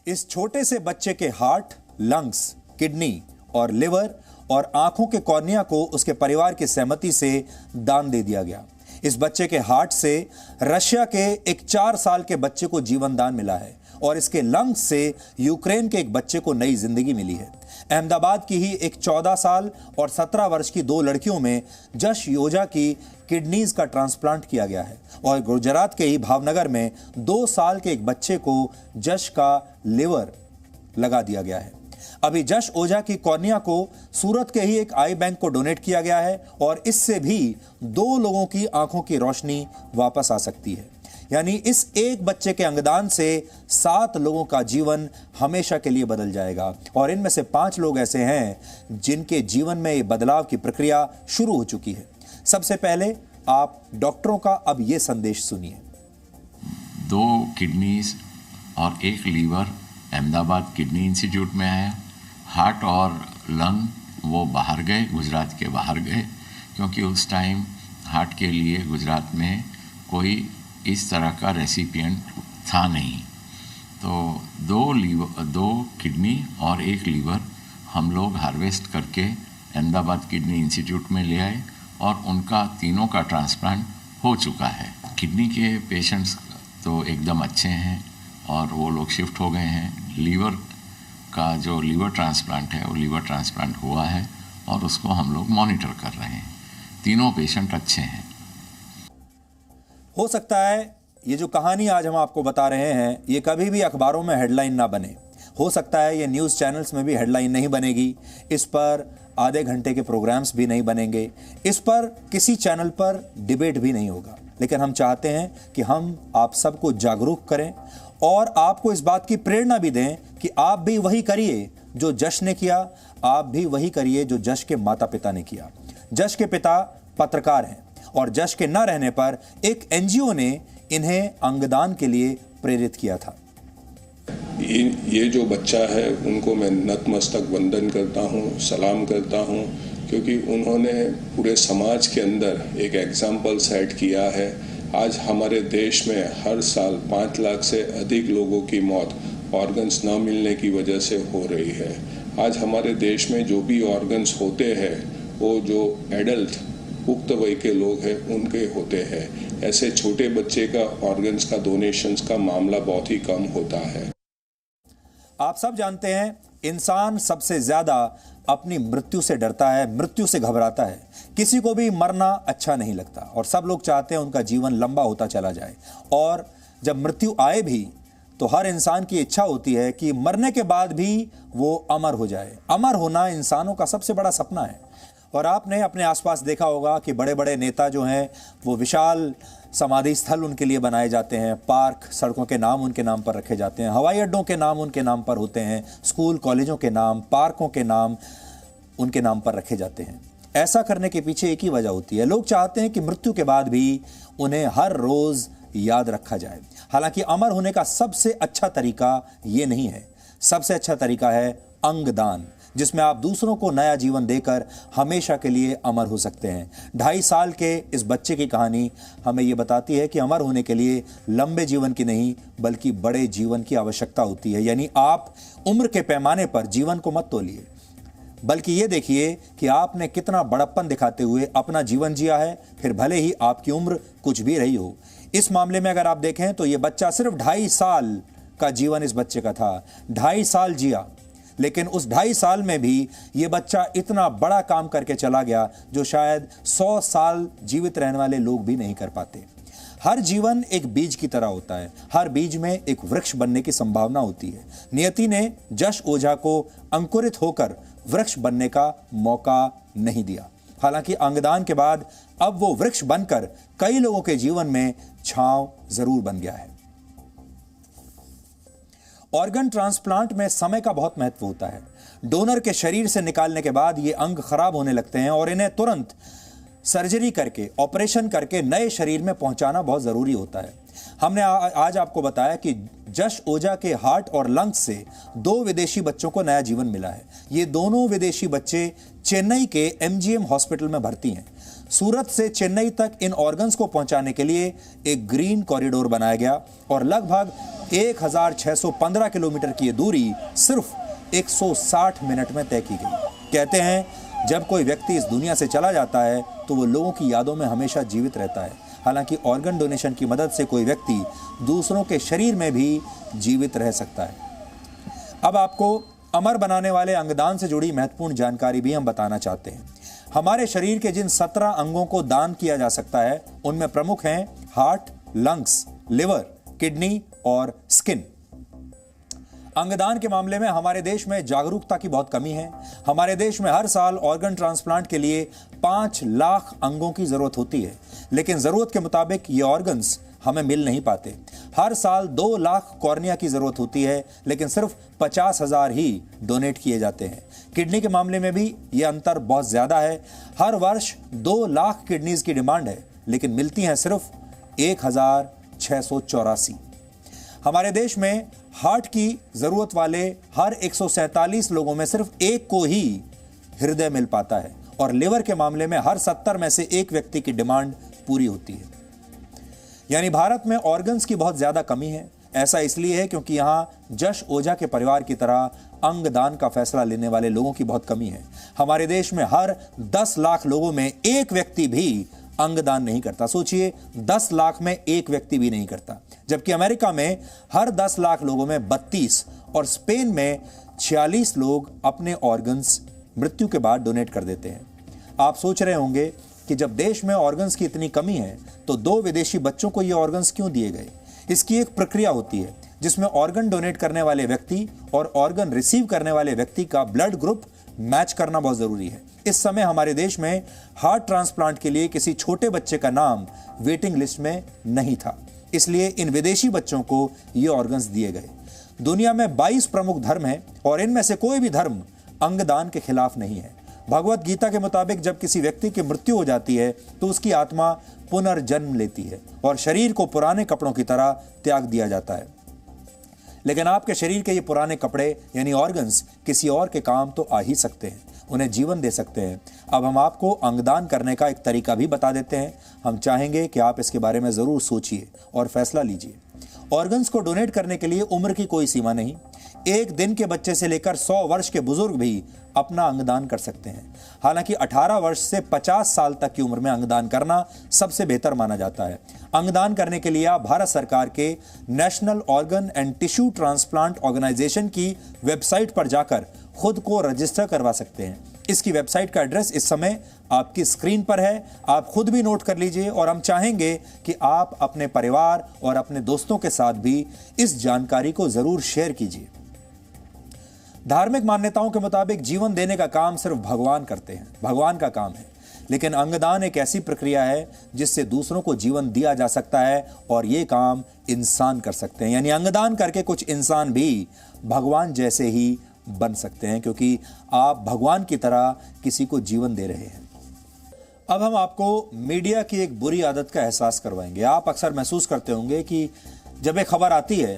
इस छोटे से बच्चे के हार्ट, लंग्स, किडनी और लिवर और आंखों के कॉर्निया को उसके परिवार की सहमति से दान दे दिया गया. इस बच्चे के हार्ट से रशिया के एक 4 साल के बच्चे को जीवन दान मिला है और इसके लंग्स से यूक्रेन के एक बच्चे को नई जिंदगी मिली है. अहमदाबाद की ही एक 14 साल और 17 वर्ष की 2 लड़कियों में जश ओझा की किडनीज का ट्रांसप्लांट किया गया है और गुजरात के ही भावनगर में 2 साल के एक बच्चे को जश का लिवर लगा दिया गया है. अभी जश ओझा की कॉर्निया को सूरत के ही एक आई बैंक को डोनेट किया गया है और इससे भी 2 लोगों की आंखों की रोशनी वापस आ सकती है. यानी इस एक बच्चे के अंगदान से 7 लोगों का जीवन हमेशा के लिए बदल जाएगा और इनमें से 5 लोग ऐसे हैं जिनके जीवन में ये बदलाव की प्रक्रिया शुरू हो चुकी है. सबसे पहले आप डॉक्टरों का अब ये संदेश सुनिए. 2 किडनीज और 1 लीवर अहमदाबाद किडनी इंस्टीट्यूट में आया. हार्ट और लंग वो बाहर गए, गुजरात के बाहर गए, क्योंकि उस टाइम हार्ट के लिए गुजरात में कोई इस तरह का रेसिपिएंट था नहीं. तो 2 किडनी और 1 लीवर हम लोग हार्वेस्ट करके अहमदाबाद किडनी इंस्टीट्यूट में ले आए और उनका तीनों का ट्रांसप्लांट हो चुका है. किडनी के पेशेंट्स तो एकदम अच्छे हैं और वो लोग शिफ्ट हो गए हैं. लीवर का जो लीवर ट्रांसप्लांट है वो लीवर ट्रांसप्लांट हुआ है और उसको हम लोग मॉनिटर कर रहे हैं. तीनों पेशेंट अच्छे हैं. हो सकता है ये जो कहानी आज हम आपको बता रहे हैं ये कभी भी अखबारों में हेडलाइन ना बने. हो सकता है ये न्यूज़ चैनल्स में भी हेडलाइन नहीं बनेगी, इस पर आधे घंटे के प्रोग्राम्स भी नहीं बनेंगे, इस पर किसी चैनल पर डिबेट भी नहीं होगा. लेकिन हम चाहते हैं कि हम आप सबको जागरूक करें और आपको इस बात की प्रेरणा भी दें कि आप भी वही करिए जो जश ने किया, आप भी वही करिए जो जश के माता पिता ने किया. जश के पिता पत्रकार हैं और जश के न रहने पर एक एनजीओ ने इन्हें अंगदान के लिए प्रेरित किया था. ये जो बच्चा है उनको मैं नतमस्तक वंदन करता हूँ, सलाम करता हूँ, क्योंकि उन्होंने पूरे समाज के अंदर एक एग्जाम्पल सेट किया है. आज हमारे देश में हर साल 5 लाख से अधिक लोगों की मौत ऑर्गन्स न मिलने की वजह से हो रही है. आज हमारे देश में जो भी ऑर्गन्स होते हैं वो जो एडल्ट पुख्त वय के लोग हैं उनके होते हैं. ऐसे छोटे बच्चे का ऑर्गन्स का डोनेशंस का मामला बहुत ही कम होता है. आप सब जानते हैं इंसान सबसे ज्यादा अपनी मृत्यु से डरता है, मृत्यु से घबराता है. किसी को भी मरना अच्छा नहीं लगता और सब लोग चाहते हैं उनका जीवन लंबा होता चला जाए. और जब मृत्यु आए भी तो हर इंसान की इच्छा होती है कि मरने के बाद भी वो अमर हो जाए. अमर होना इंसानों का सबसे बड़ा सपना है. और आपने अपने आसपास देखा होगा कि बड़े बड़े नेता जो हैं वो विशाल समाधि स्थल उनके लिए बनाए जाते हैं, पार्क, सड़कों के नाम उनके नाम पर रखे जाते हैं, हवाई अड्डों के नाम उनके नाम पर होते हैं, स्कूल कॉलेजों के नाम, पार्कों के नाम उनके नाम पर रखे जाते हैं. ऐसा करने के पीछे एक ही वजह होती है, लोग चाहते हैं कि मृत्यु के बाद भी उन्हें हर रोज़ याद रखा जाए। हालांकि अमर होने का सबसे अच्छा तरीका ये नहीं है। सबसे अच्छा तरीका है अंगदान, जिसमें आप दूसरों को नया जीवन देकर हमेशा के लिए अमर हो सकते हैं। 2.5 साल के इस बच्चे की कहानी हमें यह बताती है कि अमर होने के लिए लंबे जीवन की नहीं बल्कि बड़े जीवन की आवश्यकता होती है। यानी आप उम्र के पैमाने पर जीवन को मत तोलिए, बल्कि ये देखिए कि आपने कितना बड़प्पन दिखाते हुए अपना जीवन जिया है, फिर भले ही आपकी उम्र कुछ भी रही हो। इस मामले में अगर आप देखें तो ये बच्चा सिर्फ 2.5 साल का जीवन इस बच्चे का था। 2.5 साल जिया, लेकिन उस 2.5 साल में भी ये बच्चा इतना बड़ा काम करके चला गया जो शायद 100 साल जीवित रहने वाले लोग भी नहीं कर पाते। हर जीवन एक बीज की तरह होता है। हर बीज में एक वृक्ष बनने की संभावना होती है। नियति ने जश ओझा को अंकुरित होकर वृक्ष बनने का मौका नहीं दिया। हालांकि अंगदान के बाद अब वो वृक्ष बनकर कई लोगों के जीवन में छांव जरूर बन गया है। ऑर्गन ट्रांसप्लांट में समय का बहुत महत्व होता है। डोनर के शरीर से निकालने के बाद ये अंग खराब होने लगते हैं और इन्हें तुरंत सर्जरी करके, ऑपरेशन करके नए शरीर में पहुंचाना बहुत जरूरी होता है। हमने आज आपको बताया कि जश ओझा के हार्ट और लंग्स से 2 विदेशी बच्चों को नया जीवन मिला है। ये दोनों विदेशी बच्चे चेन्नई के MGM हॉस्पिटल में भर्ती हैं। सूरत से चेन्नई तक इन ऑर्गन्स को पहुंचाने के लिए एक ग्रीन कॉरिडोर बनाया गया और लगभग 1615 किलोमीटर की ये दूरी सिर्फ 160 मिनट में तय की गई। कहते हैं जब कोई व्यक्ति इस दुनिया से चला जाता है तो वो लोगों की यादों में हमेशा जीवित रहता है। हालांकि ऑर्गन डोनेशन की मदद से कोई व्यक्ति दूसरों के शरीर में भी जीवित रह सकता है। अब आपको अमर बनाने वाले अंगदान से जुड़ी महत्वपूर्ण जानकारी भी हम बताना चाहते हैं। हमारे शरीर के जिन 17 अंगों को दान किया जा सकता है उनमें प्रमुख हैं हार्ट, लंग्स, लिवर, किडनी और स्किन। अंगदान के मामले में हमारे देश में जागरूकता की बहुत कमी है। हमारे देश में हर साल ऑर्गन ट्रांसप्लांट के लिए 5 लाख अंगों की जरूरत होती है, लेकिन जरूरत के मुताबिक ये ऑर्गन्स हमें मिल नहीं पाते। हर साल 2 लाख कॉर्निया की जरूरत होती है, लेकिन सिर्फ 50,000 ही डोनेट किए जाते हैं। किडनी के मामले में भी ये अंतर बहुत ज्यादा है। हर वर्ष 2 लाख किडनीज की डिमांड है, लेकिन मिलती हैं सिर्फ 1684। हमारे देश में हार्ट की जरूरत वाले हर 147 लोगों में सिर्फ 1 को ही हृदय मिल पाता है और लिवर के मामले में हर 70 में से 1 व्यक्ति की डिमांड पूरी होती है। यानी भारत में ऑर्गन्स की बहुत ज्यादा कमी है। ऐसा इसलिए है क्योंकि यहां जश ओझा के परिवार की तरह अंगदान का फैसला लेने वाले लोगों की बहुत कमी है। हमारे देश में हर 10 लाख लोगों में 1 व्यक्ति भी अंगदान नहीं करता। सोचिए, 10 लाख में 1 व्यक्ति भी नहीं करता, जबकि अमेरिका में हर 10 लाख लोगों में 32 और स्पेन में 46 लोग अपने ऑर्गन्स मृत्यु के बाद डोनेट कर देते हैं। आप सोच रहे होंगे कि जब देश में ऑर्गन्स की इतनी कमी है तो 2 विदेशी बच्चों को ये ऑर्गन्स क्यों दिए गए। इसकी एक प्रक्रिया होती है जिसमें ऑर्गन डोनेट करने वाले व्यक्ति और ऑर्गन रिसीव करने वाले व्यक्ति का ब्लड ग्रुप मैच करना बहुत जरूरी है। इस समय हमारे देश में हार्ट ट्रांसप्लांट के लिए किसी छोटे बच्चे का नाम वेटिंग लिस्ट में नहीं था, इसलिए इन विदेशी बच्चों को ये ऑर्गन्स दिए गए। दुनिया में 22 प्रमुख धर्म हैं और इनमें से कोई भी धर्म अंगदान के खिलाफ नहीं है। भगवत गीता के मुताबिक जब किसी व्यक्ति की मृत्यु हो जाती है तो उसकी आत्मा पुनर्जन्म लेती है और शरीर को पुराने कपड़ों की तरह त्याग दिया जाता है। लेकिन आपके शरीर के ये पुराने कपड़े यानी ऑर्गन्स किसी और के काम तो आ ही सकते हैं, उन्हें जीवन दे सकते हैं। अब हम आपको अंगदान करने का एक तरीका भी बता देते हैं। हम चाहेंगे कि आप इसके बारे में ज़रूर सोचिए और फैसला लीजिए। ऑर्गन्स को डोनेट करने के लिए उम्र की कोई सीमा नहीं। 1 दिन के बच्चे से लेकर 100 वर्ष के बुजुर्ग भी अपना अंगदान कर सकते हैं। हालांकि 18 वर्ष से 50 साल तक की उम्र में अंगदान करना सबसे बेहतर माना जाता है। अंगदान करने के लिए आप भारत सरकार के national organ and tissue transplant organisation की वेबसाइट पर जाकर खुद को रजिस्टर करवा सकते हैं। इसकी वेबसाइट का एड्रेस इस समय आपकी स्क्रीन पर है, आप खुद भी नोट कर लीजिए और हम चाहेंगे कि आप अपने परिवार और अपने दोस्तों के साथ भी इस जानकारी को जरूर शेयर कीजिए। धार्मिक मान्यताओं के मुताबिक जीवन देने का काम सिर्फ भगवान करते हैं, भगवान का काम है। लेकिन अंगदान एक ऐसी प्रक्रिया है जिससे दूसरों को जीवन दिया जा सकता है और ये काम इंसान कर सकते हैं। यानी अंगदान करके कुछ इंसान भी भगवान जैसे ही बन सकते हैं, क्योंकि आप भगवान की तरह किसी को जीवन दे रहे हैं। अब हम आपको मीडिया की एक बुरी आदत का एहसास करवाएंगे। आप अक्सर महसूस करते होंगे कि जब एक खबर आती है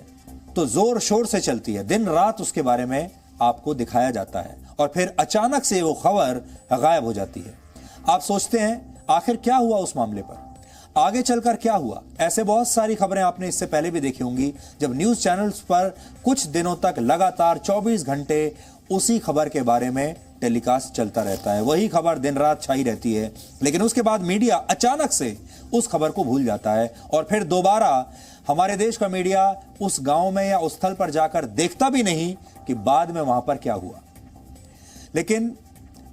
तो जोर शोर से चलती है, दिन रात उसके बारे में आपको दिखाया जाता है और फिर अचानक से वो खबर गायब हो जाती है। आप सोचते हैं आखिर क्या हुआ उस मामले पर, आगे चलकर क्या हुआ। ऐसे बहुत सारी खबरें आपने इससे पहले भी देखी होंगी, जब न्यूज चैनल्स पर कुछ दिनों तक लगातार 24 घंटे उसी खबर के बारे में टेलीकास्ट चलता रहता है, वही खबर दिन रात छाई रहती है, लेकिन उसके बाद मीडिया अचानक से उस खबर को भूल जाता है और फिर दोबारा हमारे देश का मीडिया उस गांव में या उस स्थल पर जाकर देखता भी नहीं कि बाद में वहां पर क्या हुआ। लेकिन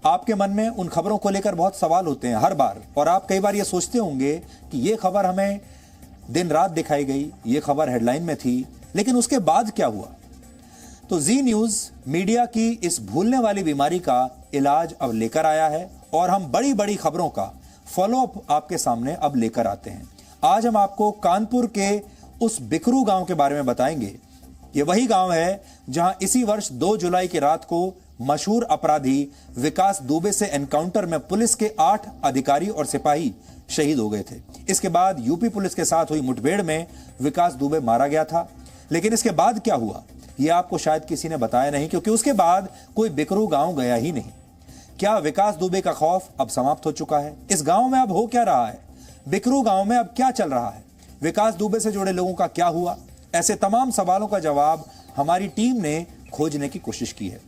आपके मन में उन खबरों को लेकर बहुत सवाल होते हैं हर बार, और आप कई बार ये सोचते होंगे कि ये खबर हमें दिन रात दिखाई गई, ये खबर हेडलाइन में थी, लेकिन उसके बाद क्या हुआ। तो जी न्यूज मीडिया की इस भूलने वाली बीमारी का इलाज अब लेकर आया है और हम बड़ी बड़ी खबरों का फॉलोअप आपके सामने अब लेकर आते हैं। आज हम आपको कानपुर के उस बिकरू गांव के बारे में बताएंगे। ये वही गांव है जहां इसी वर्ष 2 जुलाई की रात को मशहूर अपराधी विकास दुबे से एनकाउंटर में पुलिस के 8 अधिकारी और सिपाही शहीद हो गए थे। इसके बाद यूपी पुलिस के साथ हुई मुठभेड़ में विकास दुबे मारा गया था। लेकिन इसके बाद क्या हुआ यह आपको शायद किसी ने बताया नहीं, क्योंकि उसके बाद कोई बिकरू गांव गया ही नहीं। क्या विकास दुबे का खौफ अब समाप्त हो चुका है? इस गांव में अब हो क्या रहा है? बिकरू गांव में अब क्या चल रहा है? विकास दुबे से जुड़े लोगों का क्या हुआ? ऐसे तमाम सवालों का जवाब हमारी टीम ने खोजने की कोशिश की है।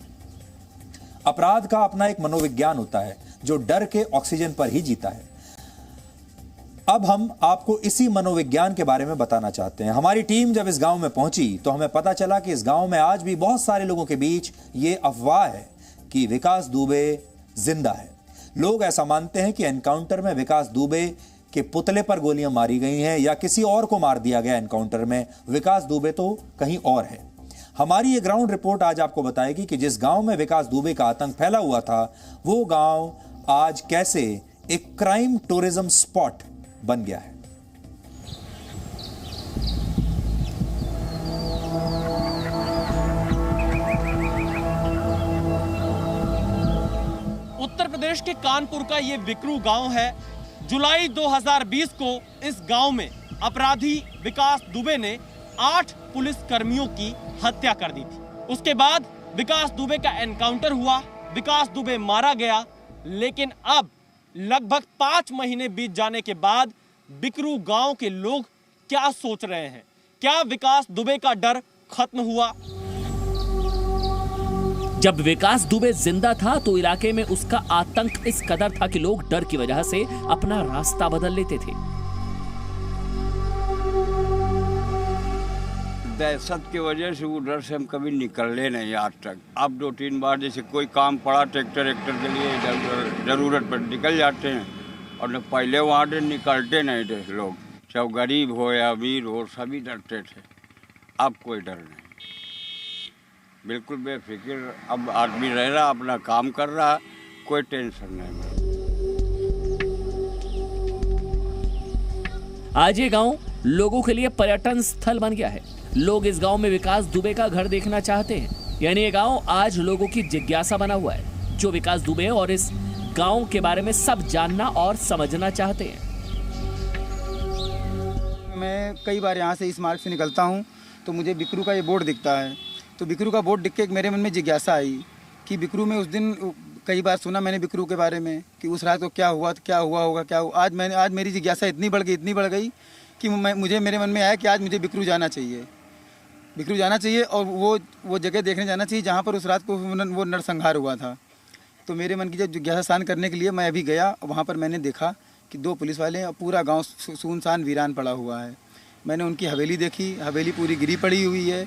अपराध का अपना एक मनोविज्ञान होता है जो डर के ऑक्सीजन पर ही जीता है। अब हम आपको इसी मनोविज्ञान के बारे में बताना चाहते हैं। हमारी टीम जब इस गांव में पहुंची तो हमें पता चला कि इस गांव में आज भी बहुत सारे लोगों के बीच ये अफवाह है कि विकास दुबे जिंदा है। लोग ऐसा मानते हैं कि एनकाउंटर में विकास दुबे के पुतले पर गोलियां मारी गई हैं या किसी और को मार दिया गया एनकाउंटर में। विकास दुबे तो कहीं और है। हमारी ये ग्राउंड रिपोर्ट आज आपको बताएगी कि जिस गांव में विकास दुबे का आतंक फैला हुआ था वो गांव आज कैसे एक क्राइम टूरिज्म स्पॉट बन गया है। उत्तर प्रदेश के कानपुर का ये बिकरू गांव है। जुलाई 2020 को इस गांव में अपराधी विकास दुबे ने 8 पुलिस कर्मियों की हत्या कर दी थी। उसके बाद विकास दुबे का एनकाउंटर हुआ, विकास दुबे मारा गया। लेकिन अब लगभग 5 महीने बीत जाने के बाद बिकरू गांव के लोग क्या सोच रहे हैं? क्या विकास दुबे का डर खत्म हुआ? जब विकास दुबे जिंदा था तो इलाके में उसका आतंक इस कदर था कि लोग डर की वजह से अपना रास्ता बदल लेते थे। दहशत की वजह से उधर से हम कभी निकले नहीं आज तक। अब 2-3 बार जैसे कोई काम पड़ा ट्रैक्टर के लिए जरूरत पर निकल जाते हैं, और न पहले वहाँ से निकलते नहीं थे लोग, चाहे गरीब हो या अमीर हो, सभी डरते थे। अब कोई डर नहीं, बिल्कुल बेफिक्र अब आदमी रह रहा, अपना काम कर रहा, कोई टेंशन नहीं। आज ये गांव लोगों के लिए पर्यटन स्थल बन गया है। लोग इस गांव में विकास दुबे का घर देखना चाहते हैं। यानी ये गांव आज लोगों की जिज्ञासा बना हुआ है, जो विकास दुबे और इस गांव के बारे में सब जानना और समझना चाहते हैं। मैं कई बार यहाँ से इस मार्ग से निकलता हूँ तो मुझे बिकरू का ये बोर्ड दिखता है। तो बिकरू का बोर्ड दिख के मेरे मन में जिज्ञासा आई कि बिकरू में उस दिन कई बार सुना मैंने बिकरू के बारे में कि उस रात को क्या हुआ होगा, क्या हुआ। आज मेरी जिज्ञासा इतनी बढ़ गई कि मुझे मेरे मन में आया कि आज मुझे बिकरू जाना चाहिए और वो जगह देखने जाना चाहिए जहाँ पर उस रात को वो नरसंहार हुआ था। तो मेरे मन की जब जिज्ञासा शांत करने के लिए मैं अभी गया, वहाँ पर मैंने देखा कि 2 पुलिस वाले, पूरा गांव सुनसान वीरान पड़ा हुआ है। मैंने उनकी हवेली देखी, हवेली पूरी गिरी पड़ी हुई है,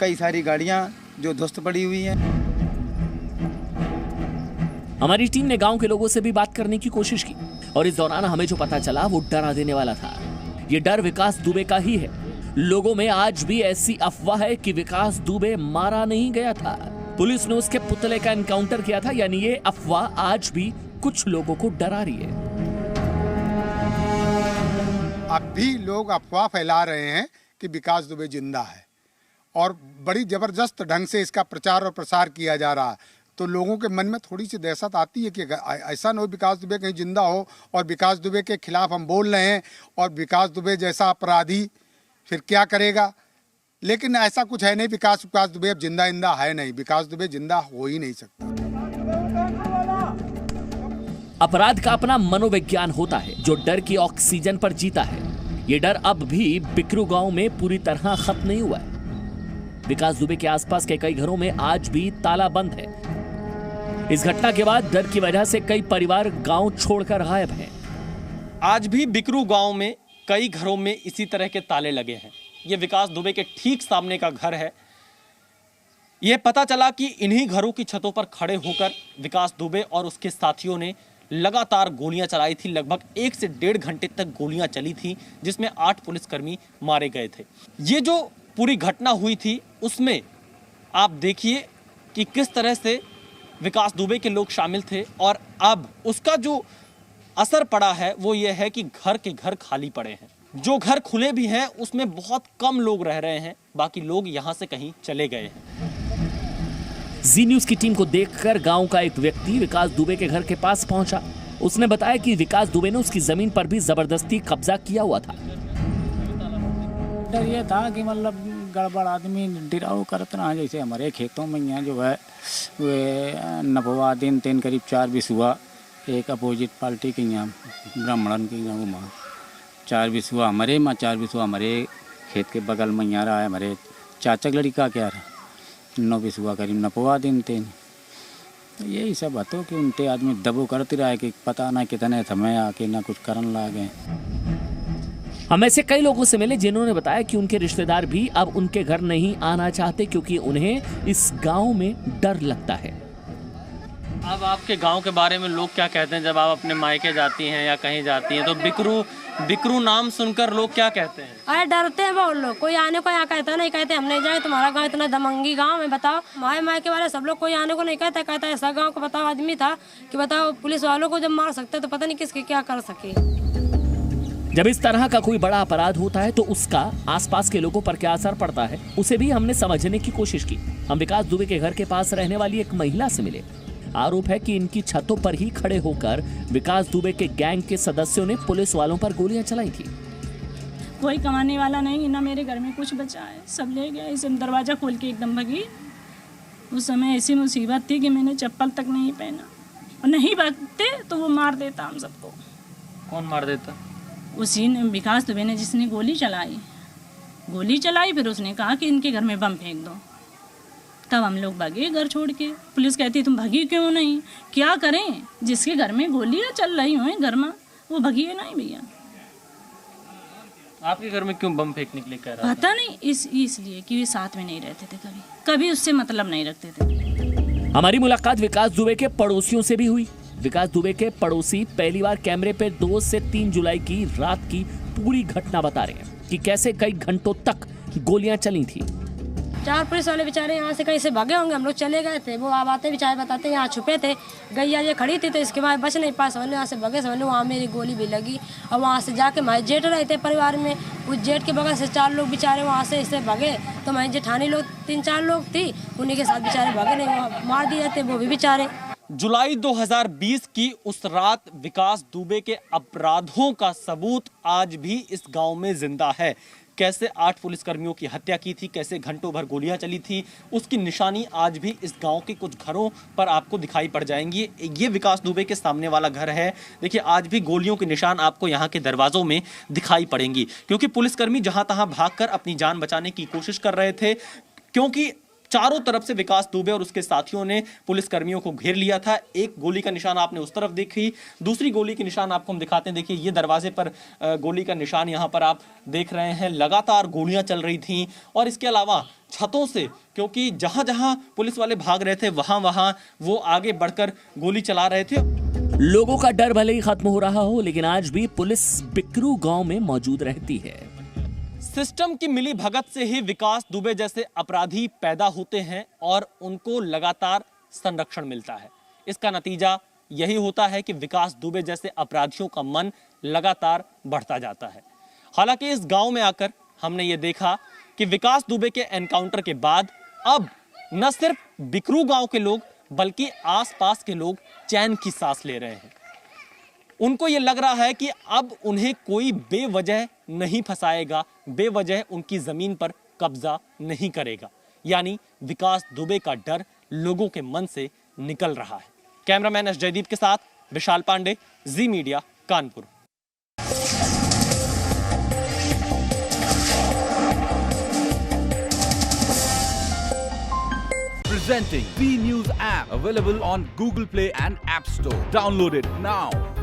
कई सारी गाड़ियाँ जो ध्वस्त पड़ी हुई हैं। हमारी टीम ने गांव के लोगों से भी बात करने की कोशिश की और इस दौरान हमें जो पता चला वो डरा देने वाला था। ये डर विकास दुबे का ही है। लोगों में आज भी ऐसी अफवाह है कि विकास दुबे मारा नहीं गया था, पुलिस ने उसके पुतले का एनकाउंटर किया था। यानी ये अफवाह आज भी कुछ लोगों को डरा रही है। अब भी लोग अफवाह फैला रहे हैं कि विकास दुबे जिंदा है और बड़ी जबरदस्त ढंग से इसका प्रचार और प्रसार किया जा रहा है। तो लोगों के मन में थोड़ी सी दहशत आती है कि ऐसा न हो विकास दुबे कहीं जिंदा हो और विकास दुबे के खिलाफ हम बोल रहे हैं और विकास दुबे जैसा अपराधी फिर क्या करेगा। लेकिन ऐसा कुछ है नहीं, विकास दुबे अब जिंदा है नहीं, विकास दुबे जिंदा हो ही नहीं सकता। अपराध का अपना मनोविज्ञान होता है जो डर की ऑक्सीजन पर जीता है। ये डर अब भी बिकरू गांव में पूरी तरह खत्म नहीं हुआ है। विकास दुबे के आसपास के कई घरों में आज भी ताला बंद है। इस घटना के बाद डर की वजह से कई परिवार गांव छोड़कर गायब हैं। आज भी बिकरू गांव में कई घरों में इसी तरह के ताले लगे हैं। ये विकास दुबे के ठीक सामने का घर है। यह पता चला कि इन्हीं घरों की छतों पर खड़े होकर विकास दुबे और उसके साथियों ने लगातार गोलियां चलाई थी। लगभग 1 से 1.5 घंटे तक गोलियां चली थी, जिसमें 8 पुलिसकर्मी मारे गए थे। ये जो पूरी घटना हुई थी उसमें आप देखिए कि किस तरह से विकास दुबे के लोग शामिल थे और अब उसका जो असर पड़ा है वो ये है कि घर के घर खाली पड़े हैं। जो घर खुले भी हैं उसमें बहुत कम लोग रह रहे हैं, बाकी लोग यहां से कहीं चले गए हैं। जी न्यूज की टीम को देखकर गांव का एक व्यक्ति विकास दुबे के घर के पास पहुंचा। उसने बताया कि विकास दुबे ने उसकी जमीन पर भी जबरदस्ती कब्जा किया हुआ था। डर ये था कि मतलब गड़बड़ आदमी डिराव करता रहा। जैसे हमारे खेतों में यहाँ जो है वे नफवा दिन 3 करीब 4 बिसुआ एक अपोजिट पार्टी के यहाँ ब्राह्मणन के यहाँ वहाँ 4 बिसुआ हमारे माँ 4 बिसुआ हमारे खेत के बगल में यहाँ रहा है। हमारे चाचा की लड़का क्या रहा 9 बिसुआ करीब नफवा दिन 3। तो यही सब बातों कि उनते आदमी दबो करते रहा है कि पता ना कितने समय आके ना कुछ करन लागे। हम ऐसे कई लोगों से मिले जिन्होंने बताया कि उनके रिश्तेदार भी अब उनके घर नहीं आना चाहते क्योंकि उन्हें इस गांव में डर लगता है। अब आपके गांव के बारे में लोग क्या कहते हैं जब आप अपने मायके जाती हैं या कहीं जाती हैं तो बिकरू नाम सुनकर लोग क्या कहते हैं? अरे डरते हैं बहुत लोग। कोई आने को यहाँ कहता नहीं, कहते हम नहीं जाए, तुम्हारा गांव इतना दमंगी गांव है बताओ। मायके वाले सब लोग कोई आने को नहीं कहता ऐसा गांव को बताओ आदमी था कि बताओ पुलिस वालों को जब मार सकते तो पता नहीं किसके क्या कर सके। जब इस तरह का कोई बड़ा अपराध होता है तो उसका आसपास के लोगों पर क्या असर पड़ता है उसे भी हमने समझने की कोशिश की। हम विकास दुबे के घर के पास रहने वाली एक महिला से मिले। आरोप है कि इनकी छतों पर ही खड़े होकर विकास दुबे के गैंग के सदस्यों ने पुलिस वालों पर गोलियां चलाई थी। कोई कमाने वाला नहीं, ना मेरे घर में कुछ बचा है, सब ले गए। इसे दरवाजा खोल के एकदम भगी। उस समय ऐसी मुसीबत थी कि मैंने चप्पल तक नहीं पहना और नहीं भागते तो वो मार देता हम सबको। कौन मार देता? उसी ने विकास दुबे ने, जिसने गोली चलाई फिर उसने कहा कि इनके घर में बम फेंक दो। तब हम लोग भागे घर छोड़ के। पुलिस कहती तुम भागी क्यों नहीं, क्या करें, जिसके घर में गोलियां चल रही हुई घर में वो भागिए नहीं भैया। आपके घर में क्यों बम फेंकने के लिए कह रहा? पता नहीं, इसलिए कि वे साथ में नहीं रहते थे, कभी उससे मतलब नहीं रखते थे। हमारी मुलाकात विकास दुबे के पड़ोसियों से भी हुई। विकास दुबे के पड़ोसी पहली बार कैमरे पे 2 से 3 जुलाई की रात की पूरी घटना बता रहे हैं कि कैसे कई घंटों तक गोलियां चली थी। 4 पुलिस वाले बेचारे यहाँ से कहीं से भागे होंगे, हम लोग चले गए थे। वो आप आते बेचारे बताते यहाँ छुपे थे, गैया ये खड़ी थी तो इसके बाद बच नहीं पाए। समझ लो यहाँ से भगे, समझ लो वहाँ मेरी गोली भी लगी। और वहाँ से जाके हमारे जेठ रहे थे परिवार में, उस जेठ के बगल से 4 लोग बेचारे वहाँ से इससे भगे। तो हमारी जेठानी लोग 3-4 लोग थी, उन्हीं के साथ बेचारे भगे नहीं, वो मार दिए थे वो भी बेचारे। जुलाई 2020 की उस रात विकास दुबे के अपराधों का सबूत आज भी इस गांव में जिंदा है। कैसे 8 पुलिसकर्मियों की हत्या की थी, कैसे घंटों भर गोलियां चली थी, उसकी निशानी आज भी इस गांव के कुछ घरों पर आपको दिखाई पड़ जाएंगी। ये विकास दुबे के सामने वाला घर है। देखिए आज भी गोलियों के निशान आपको यहाँ के दरवाजों में दिखाई पड़ेंगी, क्योंकि पुलिसकर्मी जहां तहां भागकर अपनी जान बचाने की कोशिश कर रहे थे, क्योंकि चारों तरफ से विकास दुबे और उसके साथियों ने पुलिसकर्मियों को घेर लिया था। एक गोली का निशान आपने उस तरफ देखी, दूसरी गोली के निशान आपको हम दिखाते हैं। देखिए ये दरवाजे पर गोली का निशान यहाँ पर आप देख रहे हैं। लगातार गोलियां चल रही थीं और इसके अलावा छतों से, क्योंकि जहां जहां पुलिस वाले भाग रहे थे वहां वहां वो आगे बढ़कर गोली चला रहे थे। लोगों का डर भले ही खत्म हो रहा हो, लेकिन आज भी पुलिस बिकरू गांव में मौजूद रहती है। सिस्टम की मिली भगत से ही विकास दुबे जैसे अपराधी पैदा होते हैं और उनको लगातार संरक्षण मिलता है। इसका नतीजा यही होता है कि विकास दुबे जैसे अपराधियों का मन लगातार बढ़ता जाता है। हालांकि इस गांव में आकर हमने ये देखा कि विकास दुबे के एनकाउंटर के बाद अब न सिर्फ बिकरू गांव के लोग बल्कि आसपास के लोग चैन की सांस ले रहे हैं। उनको ये लग रहा है कि अब उन्हें कोई बेवजह नहीं फंसाएगा, बेवजह उनकी जमीन पर कब्जा नहीं करेगा। यानी विकास दुबे का डर लोगों के मन से निकल रहा है। कैमरामैन एस जयदीप के साथ Vishal Pandey, Zee media, Kanpur. Presenting B News app, available on Google Play and App Store. Download it now.